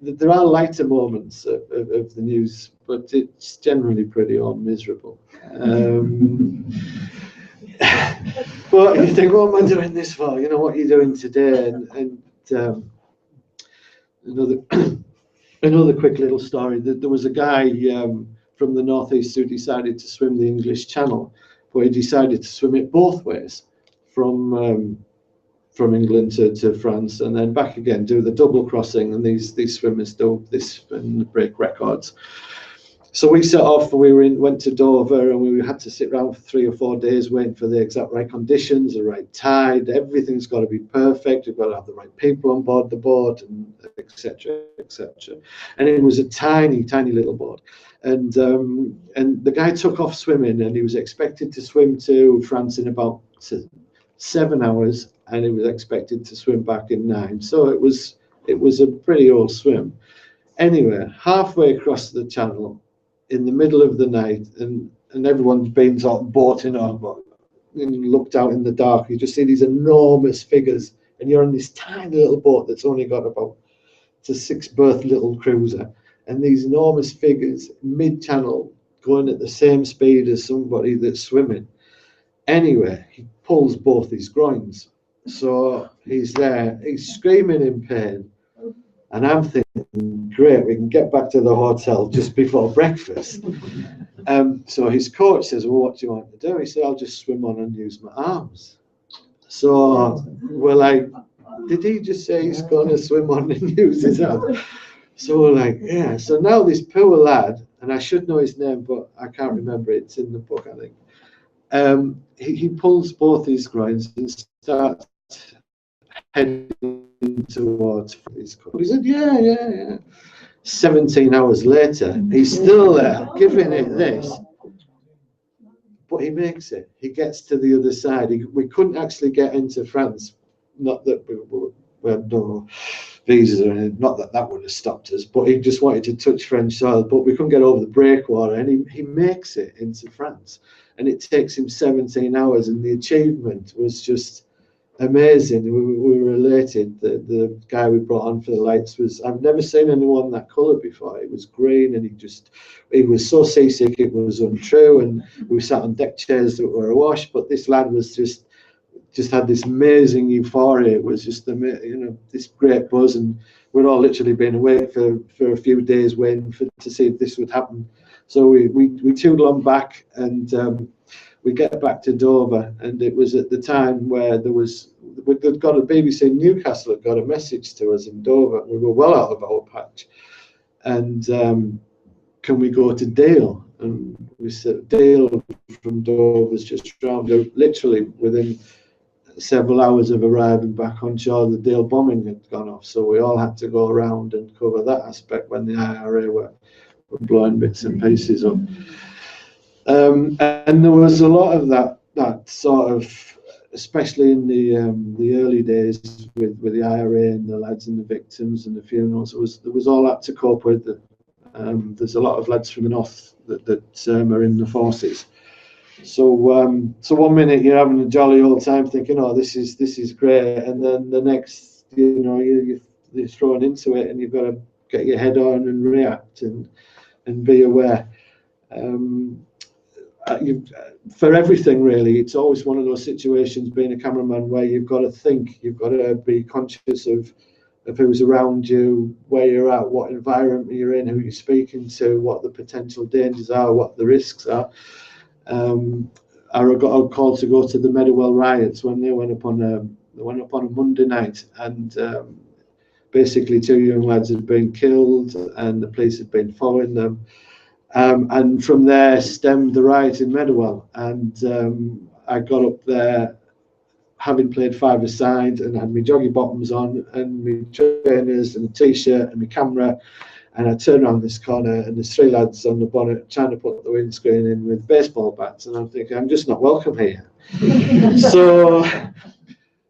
there are lighter moments of the news, but it's generally pretty all miserable. But you think, what am I doing this for? What are you doing today? And another quick little story. That there was a guy from the northeast who decided to swim the English Channel, but he decided to swim it both ways, from England to France, and then back again, do the double crossing. And these swimmers do this and break records. So we set off. Went to Dover, and we had to sit around for 3 or 4 days waiting for the exact right conditions, the right tide. Everything's got to be perfect. We've got to have the right people on board the boat, and etc. And it was a tiny little boat. And the guy took off swimming, and he was expected to swim to France in about 7 hours, and he was expected to swim back in 9. So it was a pretty old swim. Anyway, halfway across the channel, in the middle of the night, and everyone's been sort of boating on, and you looked out in the dark, you just see these enormous figures, and you're on this tiny little boat that's only got about a 6-berth little cruiser, and these enormous figures mid-channel going at the same speed as somebody that's swimming. Anyway, he pulls both his groins, so he's there, he's screaming in pain, And I'm thinking, great, we can get back to the hotel just before breakfast. So his coach says, well, what do you want to do? He said, I'll just swim on and use my arms. So we're like, did he just say he's going to swim on and use his arms? So we're like, yeah. So now this poor lad, and I should know his name, but I can't remember it. It's in the book, I think. He pulls both his groins and starts heading towards his coach. He said, yeah. 17 hours later, he's still there, giving it this. But he makes it. He gets to the other side. We couldn't actually get into France. Not that we had no visas or anything. Not that that would have stopped us. But he just wanted to touch French soil. But we couldn't get over the breakwater. And he makes it into France. And it takes him 17 hours. And the achievement was just amazing. We were elated. The guy we brought on for the lights was, I've never seen anyone that colour before. It was green, and he was so seasick it was untrue, and we sat on deck chairs that were awash, but this lad was just had this amazing euphoria. It was just, this great buzz, and we'd all literally been awake for a few days waiting to see if this would happen. So we tootle on back, and we get back to Dover, and it was at the time where we'd got a BBC Newcastle had got a message to us in Dover. We were well out of our patch, and can we go to Dale? And we said Dale from Dover was just round, literally within several hours of arriving back on shore. The Dale bombing had gone off, so we all had to go around and cover that aspect when the IRA were blowing bits and pieces up. And there was a lot of that sort of, especially in the early days with the IRA and the lads and the victims and the funerals. There was all that to cope with. There's a lot of lads from the north that are in the forces. So one minute you're having a jolly old time thinking, oh, this is great, and then the next, you're thrown into it, and you've got to get your head on and react and be aware. For everything really, it's always one of those situations, being a cameraman, where you've got to think, you've got to be conscious of who's around you, where you're at, what environment you're in, who you're speaking to, what the potential dangers are, what the risks are. I got a call to go to the Medwell riots when they went up on a Monday night, and basically 2 young lads had been killed, and the police had been following them. And from there stemmed the riot in Medwell, and I got up there having played five-a-side and had my joggy bottoms on and my trainers and a t-shirt and my camera, and I turned around this corner and there's three lads on the bonnet trying to put the windscreen in with baseball bats, and I'm thinking, I'm just not welcome here.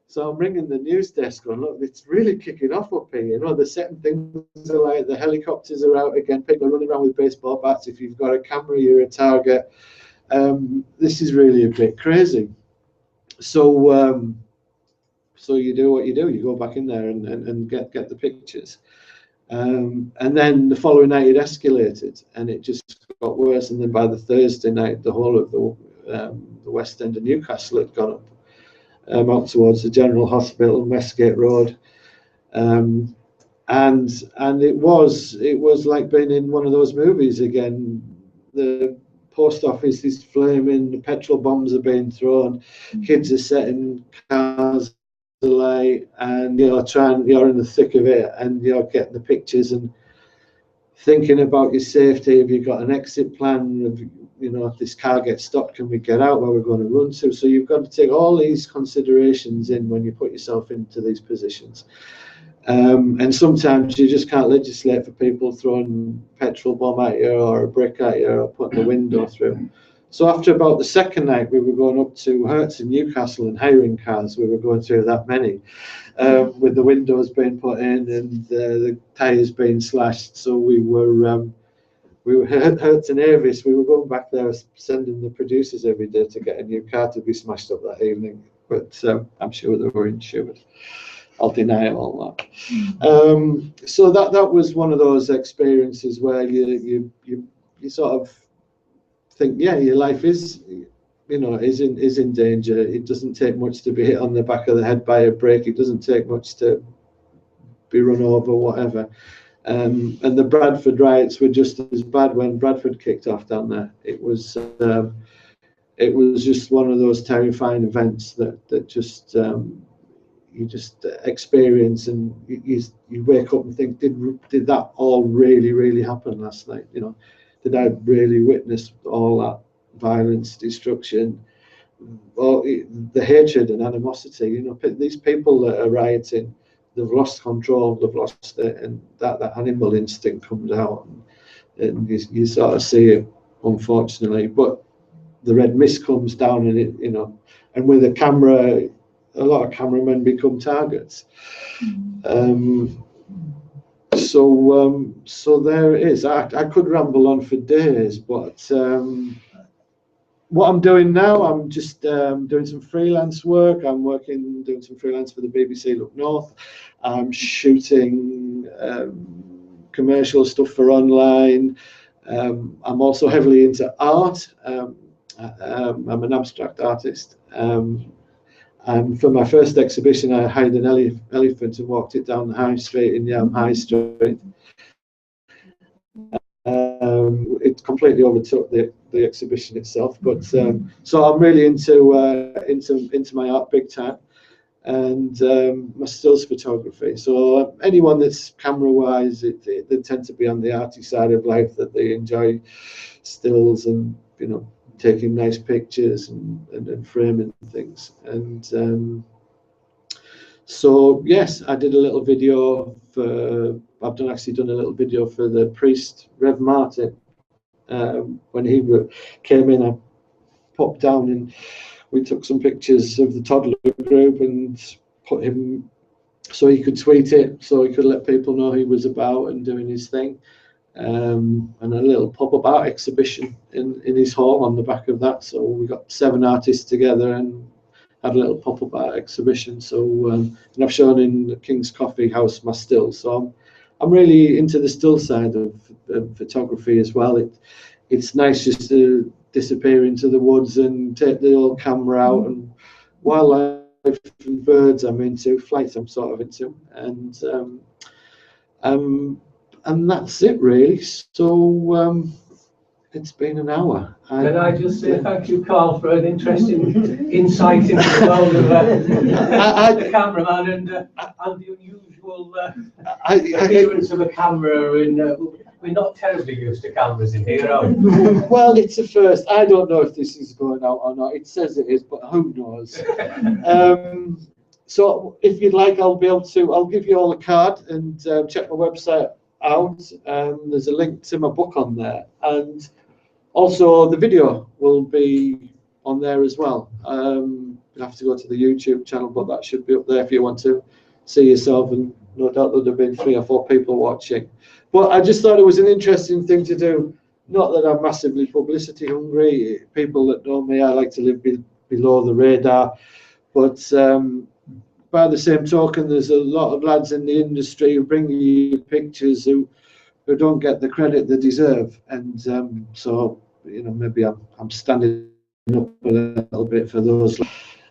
So I'm ringing the news desk going, look, it's really kicking off up here. The certain things are like the helicopters are out again, people are running around with baseball bats. If you've got a camera, you're a target. This is really a bit crazy. So you do what you do. You go back in there and get the pictures. And then the following night it escalated, and it just got worse. And then by the Thursday night, the whole of the West End of Newcastle had gone up. Out towards the General Hospital, Westgate Road, and it was like being in one of those movies again. The post office is flaming, the petrol bombs are being thrown, kids are setting cars alight, and you're in the thick of it, and you're getting the pictures and thinking about your safety. Have you got an exit plan? If this car gets stopped, can we get out where we're going to run to? So you've got to take all these considerations in when you put yourself into these positions. And sometimes you just can't legislate for people throwing petrol bomb at you or a brick at you or putting the window through. So after about the second night, we were going up to Hertz in Newcastle and hiring cars. We were going through that many, with the windows being put in and the tyres being slashed. So we were Hertz and Avis. We were going back there, sending the producers every day to get a new car to be smashed up that evening. But I'm sure they were insured. I'll deny all that. So that was one of those experiences where you sort of think, yeah, your life is in danger. It doesn't take much to be hit on the back of the head by a brake. It doesn't take much to be run over, whatever. And the Bradford riots were just as bad when Bradford kicked off down there. It was just one of those terrifying events that just you just experience, and you wake up and think, did that all really happen last night? You know, did I really witness all that violence, destruction, all the hatred and animosity? You know, these people that are rioting, they've lost control, they've lost it, and that animal instinct comes out, and you sort of see it, unfortunately. But the red mist comes down, and it, you know, and with a camera, a lot of cameramen become targets. So there it is. I could ramble on for days, but what I'm doing now, I'm just doing some freelance work. I'm doing some freelance for the BBC Look North. I'm shooting commercial stuff for online. I'm also heavily into art. I'm an abstract artist. And for my first exhibition, I hired an elephant and walked it down the high street in Yam High Street. It completely overtook the exhibition itself, but so I'm really into my art big time, and my stills photography. So anyone that's camera wise, they tend to be on the arty side of life, that they enjoy stills and, you know, taking nice pictures and framing things. And so yes, I did a little video for, I've actually done a little video for the priest, Rev Martin. When he came in, I popped down and we took some pictures of the toddler group and put him so he could tweet it, so he could let people know he was about and doing his thing. And a little pop-up art exhibition in his hall on the back of that. So we got 7 artists together and had a little pop-up art exhibition. So and I've shown in the King's Coffee House my stills. So I'm really into the still side of photography as well. It's nice just to disappear into the woods and take the old camera out, and wildlife and birds I'm into, flights I'm sort of into, and that's it really. So it's been an hour. Can I just say thank you, Karl, for an interesting insight into the world of the cameraman and the unusual appearance of a camera. And we're not terribly used to cameras in here, are we? Well, it's a first. I don't know if this is going out or not. It says it is, but who knows? So if you'd like, I'll give you all a card and check my website out. There's a link to my book on there, and also the video will be on there as well. You have to go to the YouTube channel, but that should be up there if you want to see yourself, and no doubt there'll have been 3 or 4 people watching. But I just thought it was an interesting thing to do. Not that I'm massively publicity hungry. People that know me, I like to live below the radar, but by the same token, there's a lot of lads in the industry who bring you pictures who don't get the credit they deserve, and so, you know, maybe I'm standing up a little bit for those.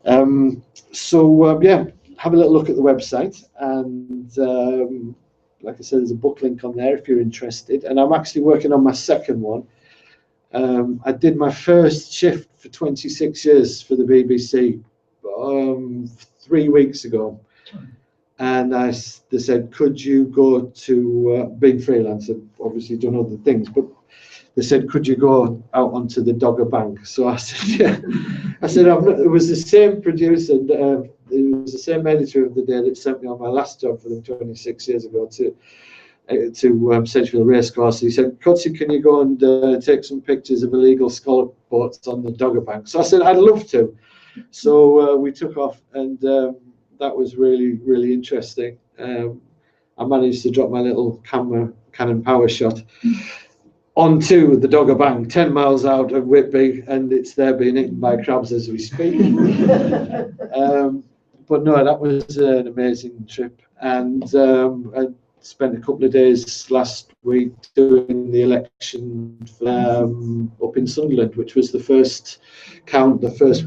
Yeah, have a little look at the website, and like I said, there's a book link on there if you're interested. And I'm actually working on my second one. I did my first shift for 26 years for the BBC 3 weeks ago, and they said, could you go to being freelance? I've obviously done other things, but they said, could you go out onto the Dogger Bank? So I said, yeah. I said, it was the same producer, it was the same editor of the day that sent me on my last job for them 26 years ago to Sedgefield Racecourse. He said, Cutsy, can you go and take some pictures of illegal scallop boats on the Dogger Bank? So I said, I'd love to. So we took off, and that was really interesting. I managed to drop my little Canon power shot onto the Dogger Bank, 10 miles out of Whitby, and it's there being eaten by crabs as we speak. But no, that was an amazing trip, and I spent a couple of days last week doing the election up in Sunderland, which was the first count, the first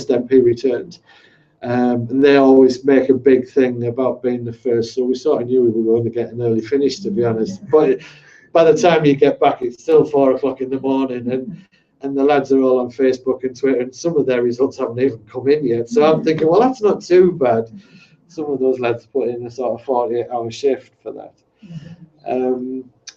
MP returned. And they always make a big thing about being the first, so we sort of knew we were going to get an early finish, to be honest. But by the time you get back, it's still 4 o'clock in the morning, and the lads are all on Facebook and Twitter, and some of their results haven't even come in yet. So I'm thinking, well, that's not too bad. Some of those lads put in a sort of 48-hour shift for that.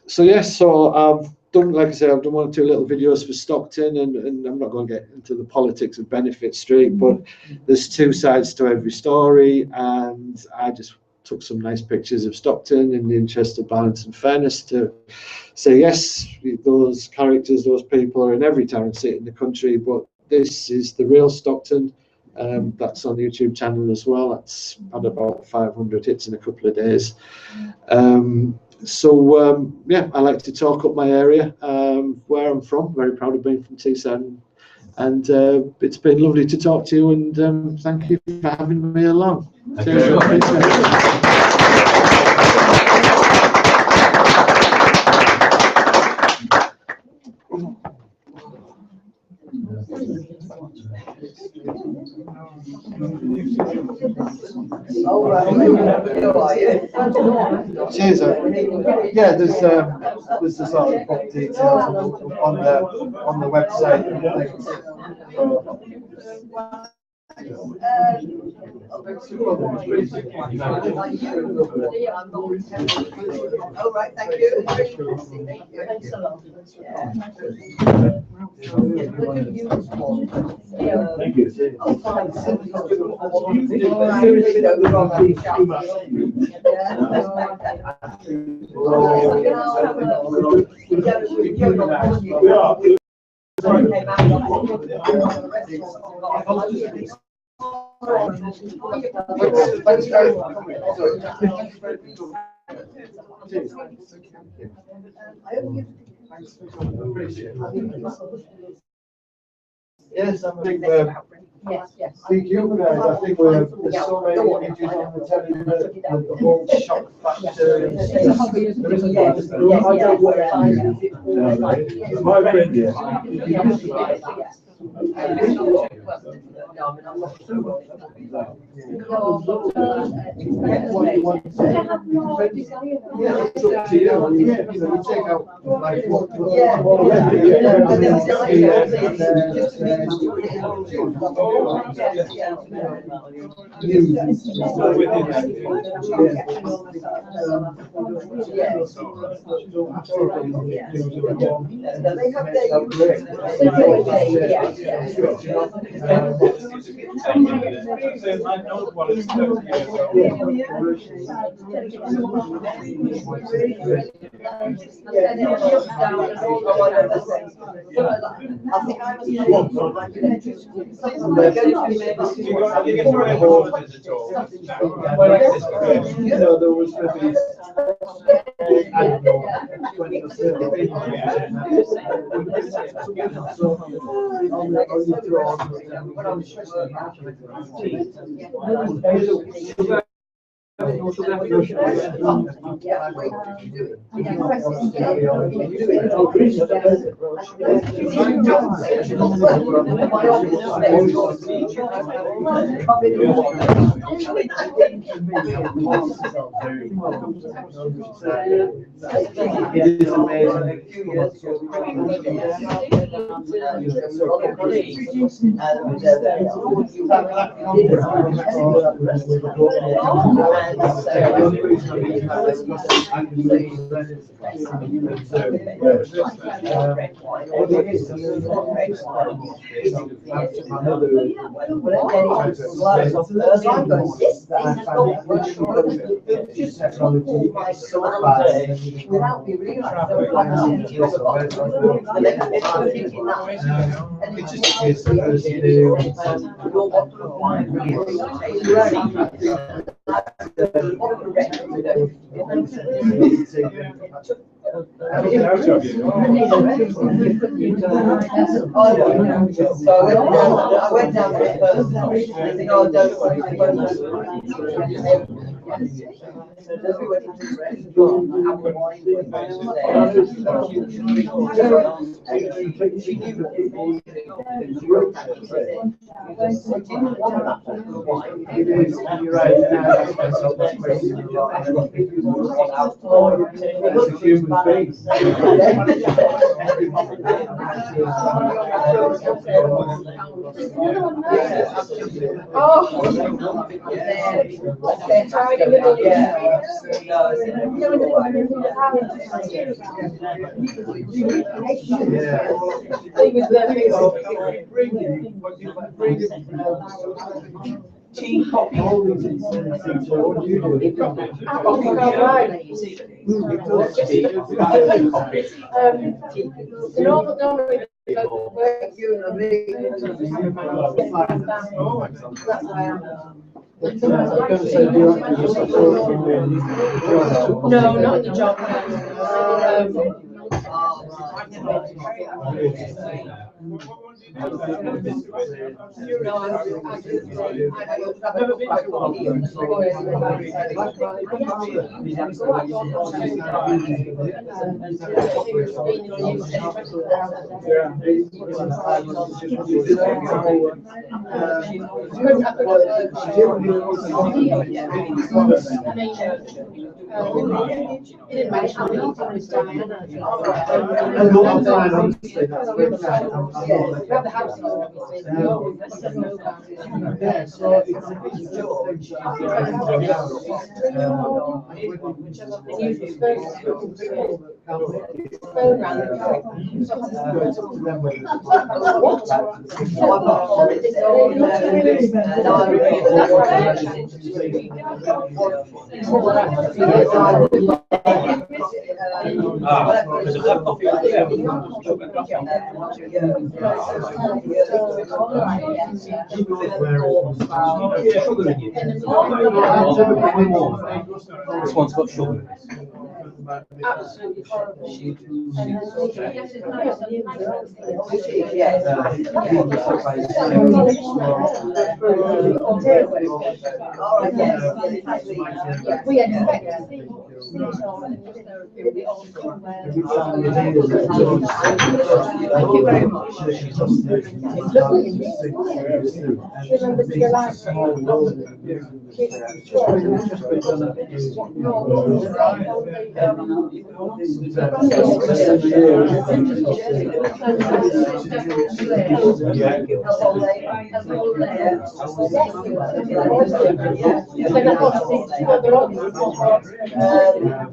So yes, so I've done, like I said, I've done 1 or 2 little videos for Stockton, and I'm not going to get into the politics of Benefit Street, but there's 2 sides to every story, and I just took some nice pictures of Stockton in the interest of balance and fairness to say, yes, those characters, those people are in every town and city in the country, but this is the real Stockton. That's on the YouTube channel as well. That's had about 500 hits in a couple of days. Yeah, I like to talk up my area, where I'm from. Very proud of being from Teesside, and it's been lovely to talk to you, and thank you for having me along. Cheers. Yeah, there's the sort of book details on the website and things. All right, thank you. Very interesting. Thank you. Thanks a lot. Thank you. Yes, I think thank you guys. I think there's so many images on the telly, the whole shock factor. My friend, There was it is amazing. I went down there first. I think, oh, don't worry. No, not the job. This one's got sugar. Absolutely horrible. We expect to see. Thank you very much.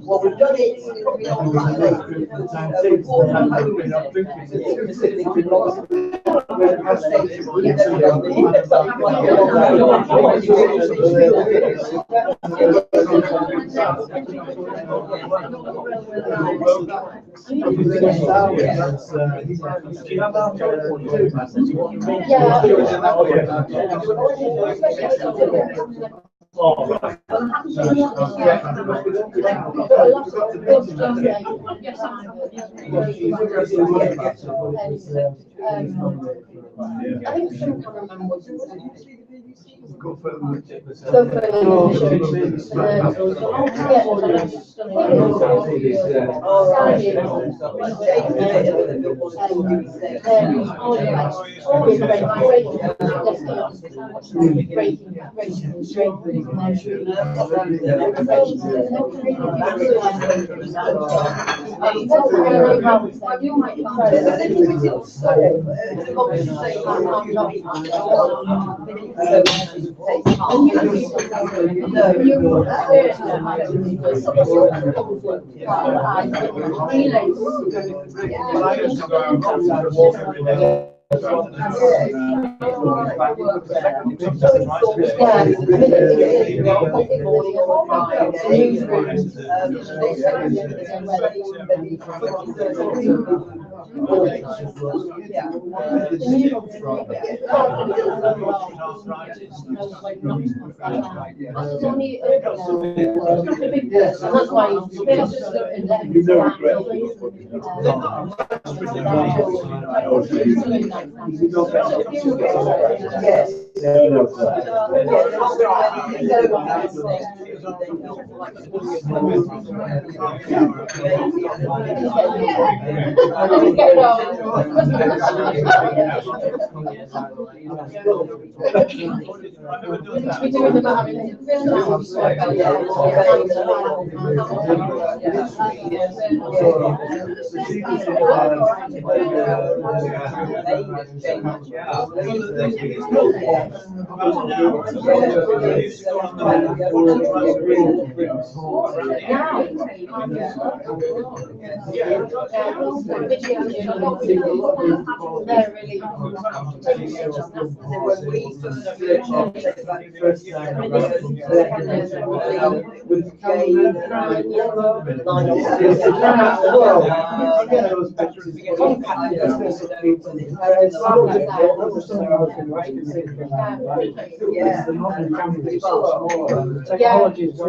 Well, we've done it. I think some cameraman was go for Technology is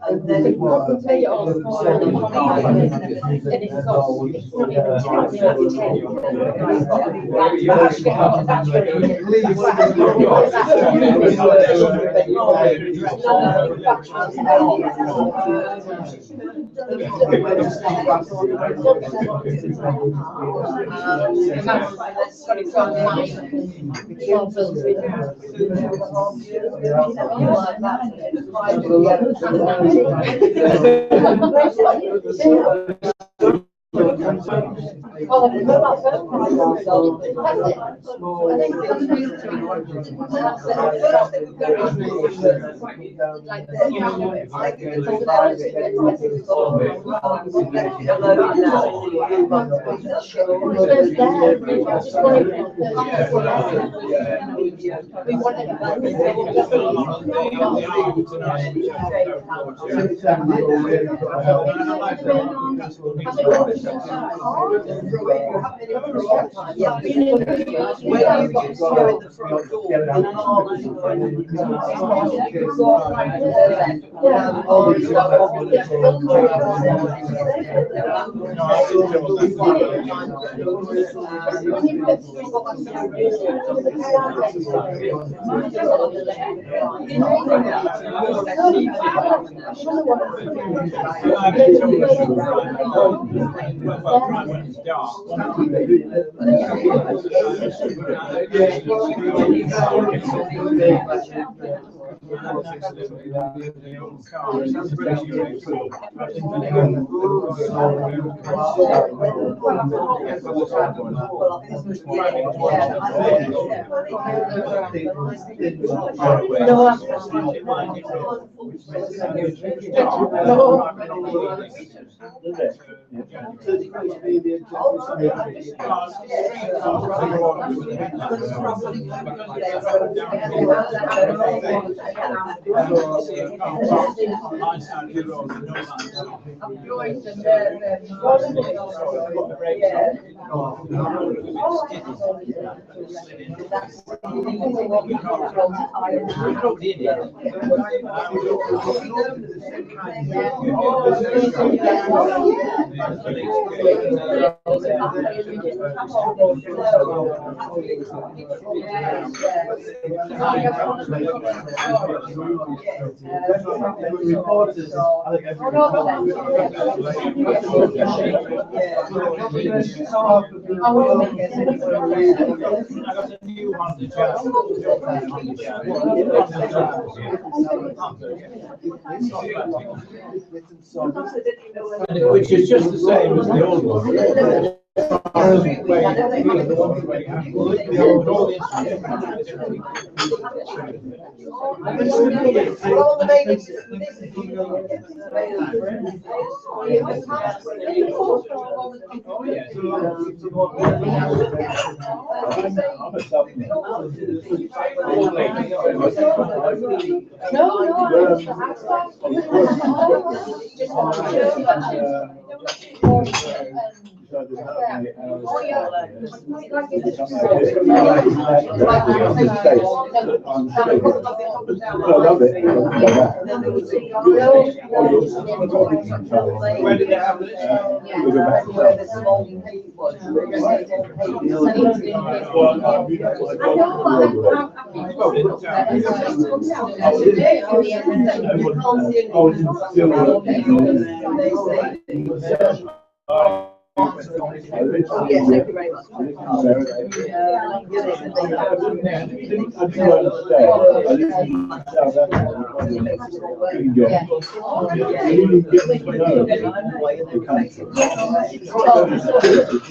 And then it wasn't take it all the which is just the same as the old one. Where did they have this?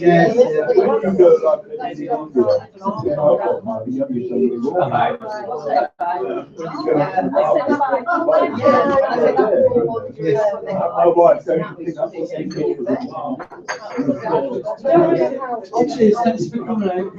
Yes, thank you very much. Cheers, thanks for coming out.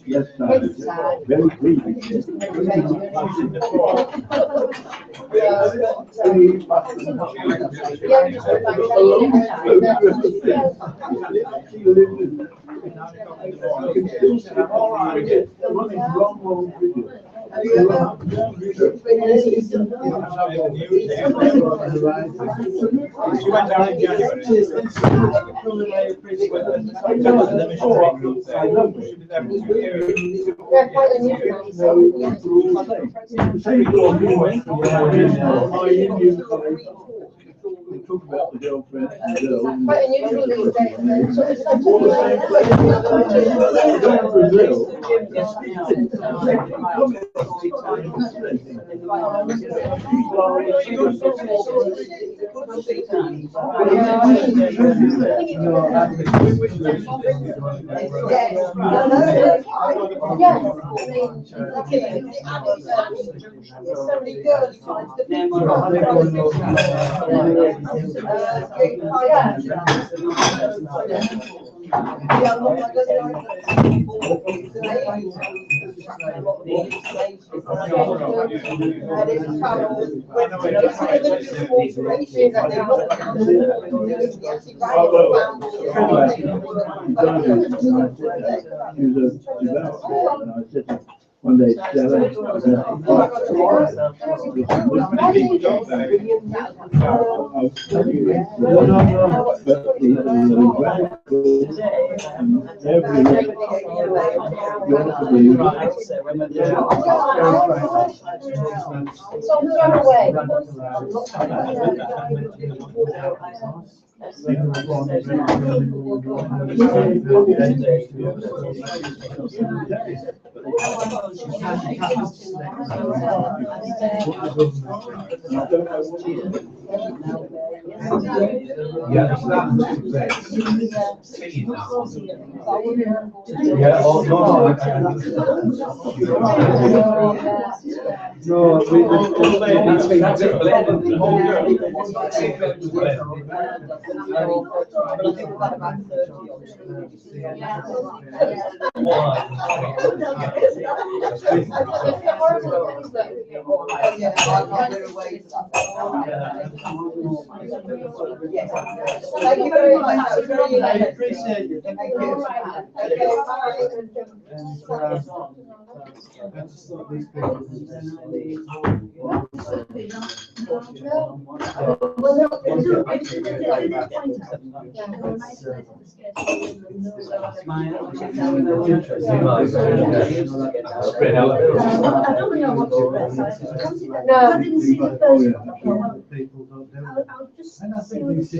Yes, very pleased. She went down in January. We talk about the girlfriend and the girl. Quite unusual these days. One day, Thank you very much. I appreciate you. Thank you. I just thought these people And I think these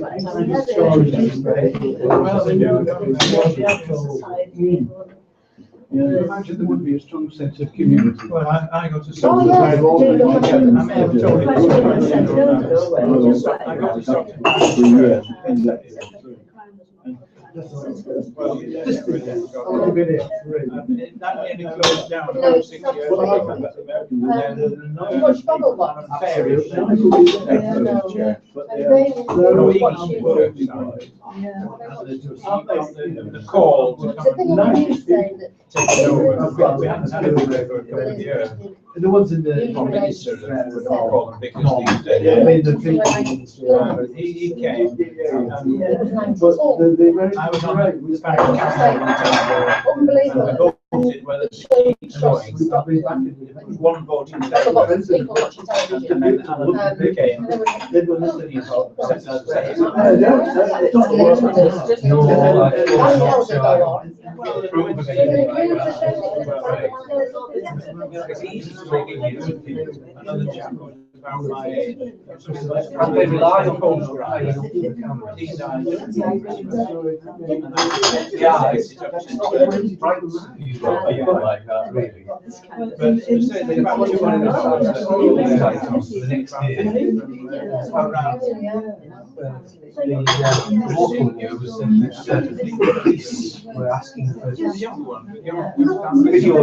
you imagine there would be a strong sense of community. Well, I got to Oh, yeah. I may have told you. I got to talk well, yeah, that nearly closed down about 6 years ago. Much trouble, but. Fairish. The call to come and take it over. We haven't had it for a couple of years. The ones in the Minister, we call them because these days. He came. I was on the back of Unbelievable. and voted whether to keep going. One voting People watching television. and then Alan came. He set us straight. It's easy to make it easy. Another chap was about my age. And they rely on photographs. He died. Yeah, it's just like that, really. but you say they about 200 The next year, the local news said that the police were asking for a video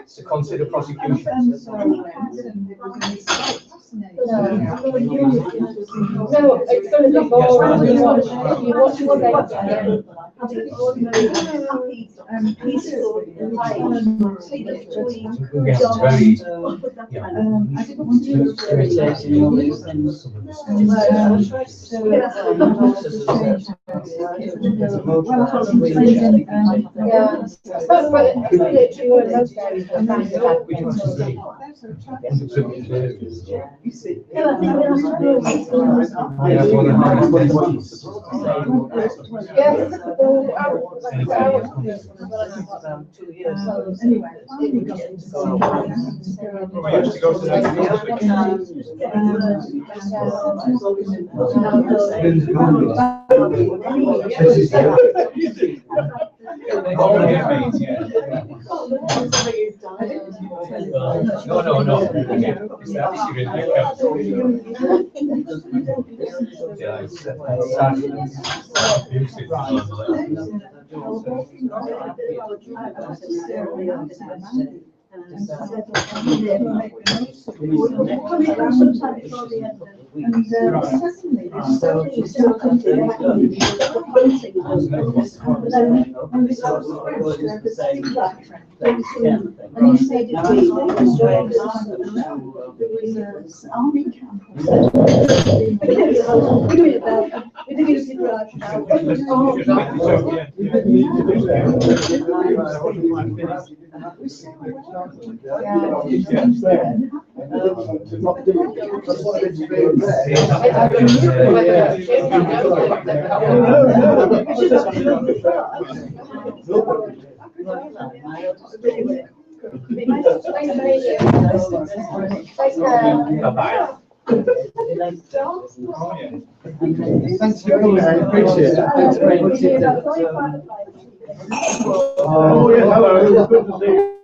to consider prosecution. No, it's going to be boring. You watch what they Yes, very, I didn't want to irritate all these things. Anyway, finally got into We used to go to that no. And he said it was army camp. Bye-bye. Thanks for coming, I appreciate it. Thanks very much. Oh, yeah, hello. Good to see you.